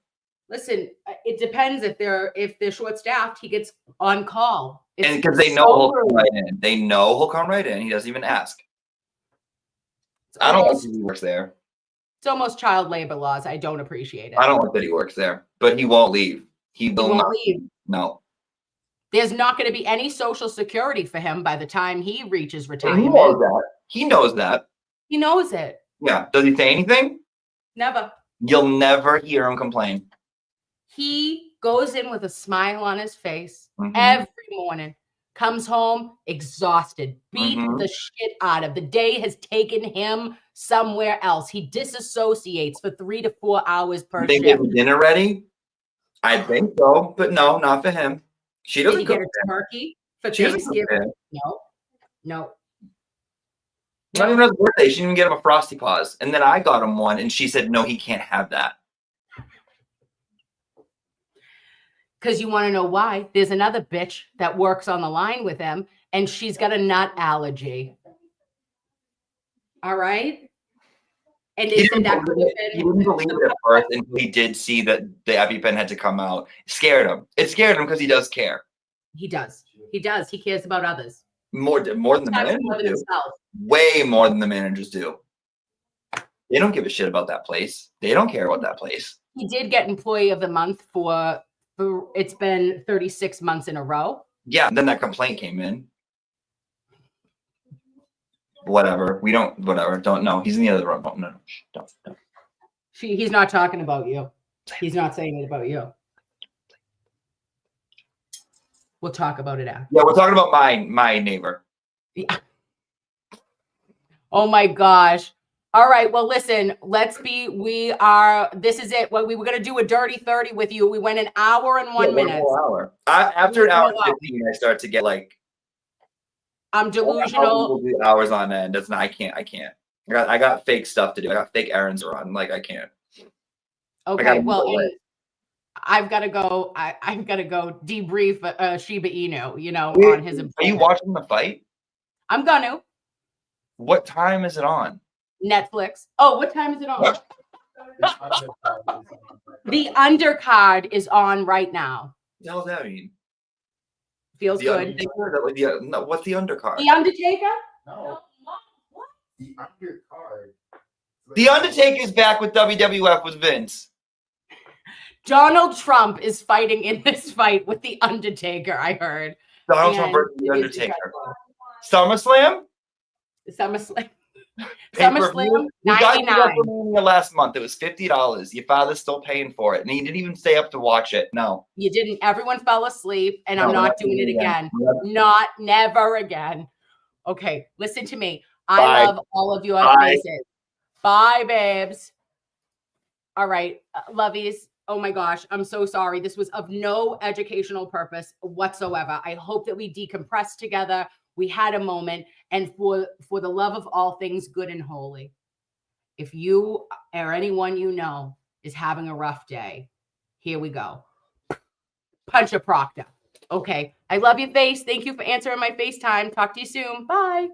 Listen, it depends. If they're short staffed, he gets on call. And because they know he'll come right in. They know he'll come right in. He doesn't even ask. I don't like that he works there. It's almost child labor laws. I don't appreciate it. I don't like that he works there, but he won't leave. He will not leave. No. There's not going to be any social security for him by the time he reaches retirement. He knows that. He knows it. Yeah. Does he say anything? Never. You'll never hear him complain. He goes in with a smile on his face every morning. comes home exhausted, beat the shit out of. The day has taken him somewhere else. He disassociates for 3 to 4 hours per They shift. get dinner ready? I think so, but no, not for him. She doesn't Did he cook get a turkey for She doesn't cook Thanksgiving? No. Not even his birthday. She didn't even get him a Frosty Paws. And then I got him one, and she said, no, he can't have that. Because you want to know why? There's another bitch that works on the line with him, and she's got a nut allergy. All right? And they said that could have been. He didn't believe it at first until he did see that the EpiPen had to come out. It scared him. It scared him because he does care. He does. He does. He cares about others. More than the managers do. Way more than the managers do. They don't give a shit about that place. They don't care about that place. He did get Employee of the Month for it's been 36 months in a row. Yeah, then that complaint came in. Whatever. Don't know. He's in the other room. No. Don't. He's not talking about you. He's not saying it about you. We'll talk about it after. Yeah, we're talking about my neighbor. Yeah. Oh my gosh. All right. Well, listen, this is it. Well, we were going to do a dirty 30 with you. We went an hour and 1 minute. After an hour and 15, I start to get like, I'm delusional. We'll do hours on end. I can't. I got fake stuff to do. I got fake errands to run. Like, I can't. Okay. Well, I've got to go. I've got to go debrief Shiba Inu, on his employment. Are you watching the fight? I'm gonna. What time is it on? Netflix. Oh, what time is it on? The undercard is on right now. What the hell does that mean? Feels good. No, what's the undercard? The Undertaker? No. What? The undercard. The Undertaker's back with WWF with Vince. Donald Trump is fighting in this fight with The Undertaker, I heard. Donald Trump versus The Undertaker. SummerSlam? SummerSlam. SummerSlam, you got $99. Last month. It was $50. Your father's still paying for it. And he didn't even stay up to watch it. No. You didn't. Everyone fell asleep, and I'm not doing it again. Never again. Okay, listen to me. I love all of your faces. Bye, babes. All right, lovies. Oh my gosh, I'm so sorry. This was of no educational purpose whatsoever. I hope that we decompressed together. We had a moment, and for the love of all things good and holy, if you or anyone you know is having a rough day, here we go. Punch a Proctor. Okay, I love you, face. Thank you for answering my FaceTime. Talk to you soon. Bye.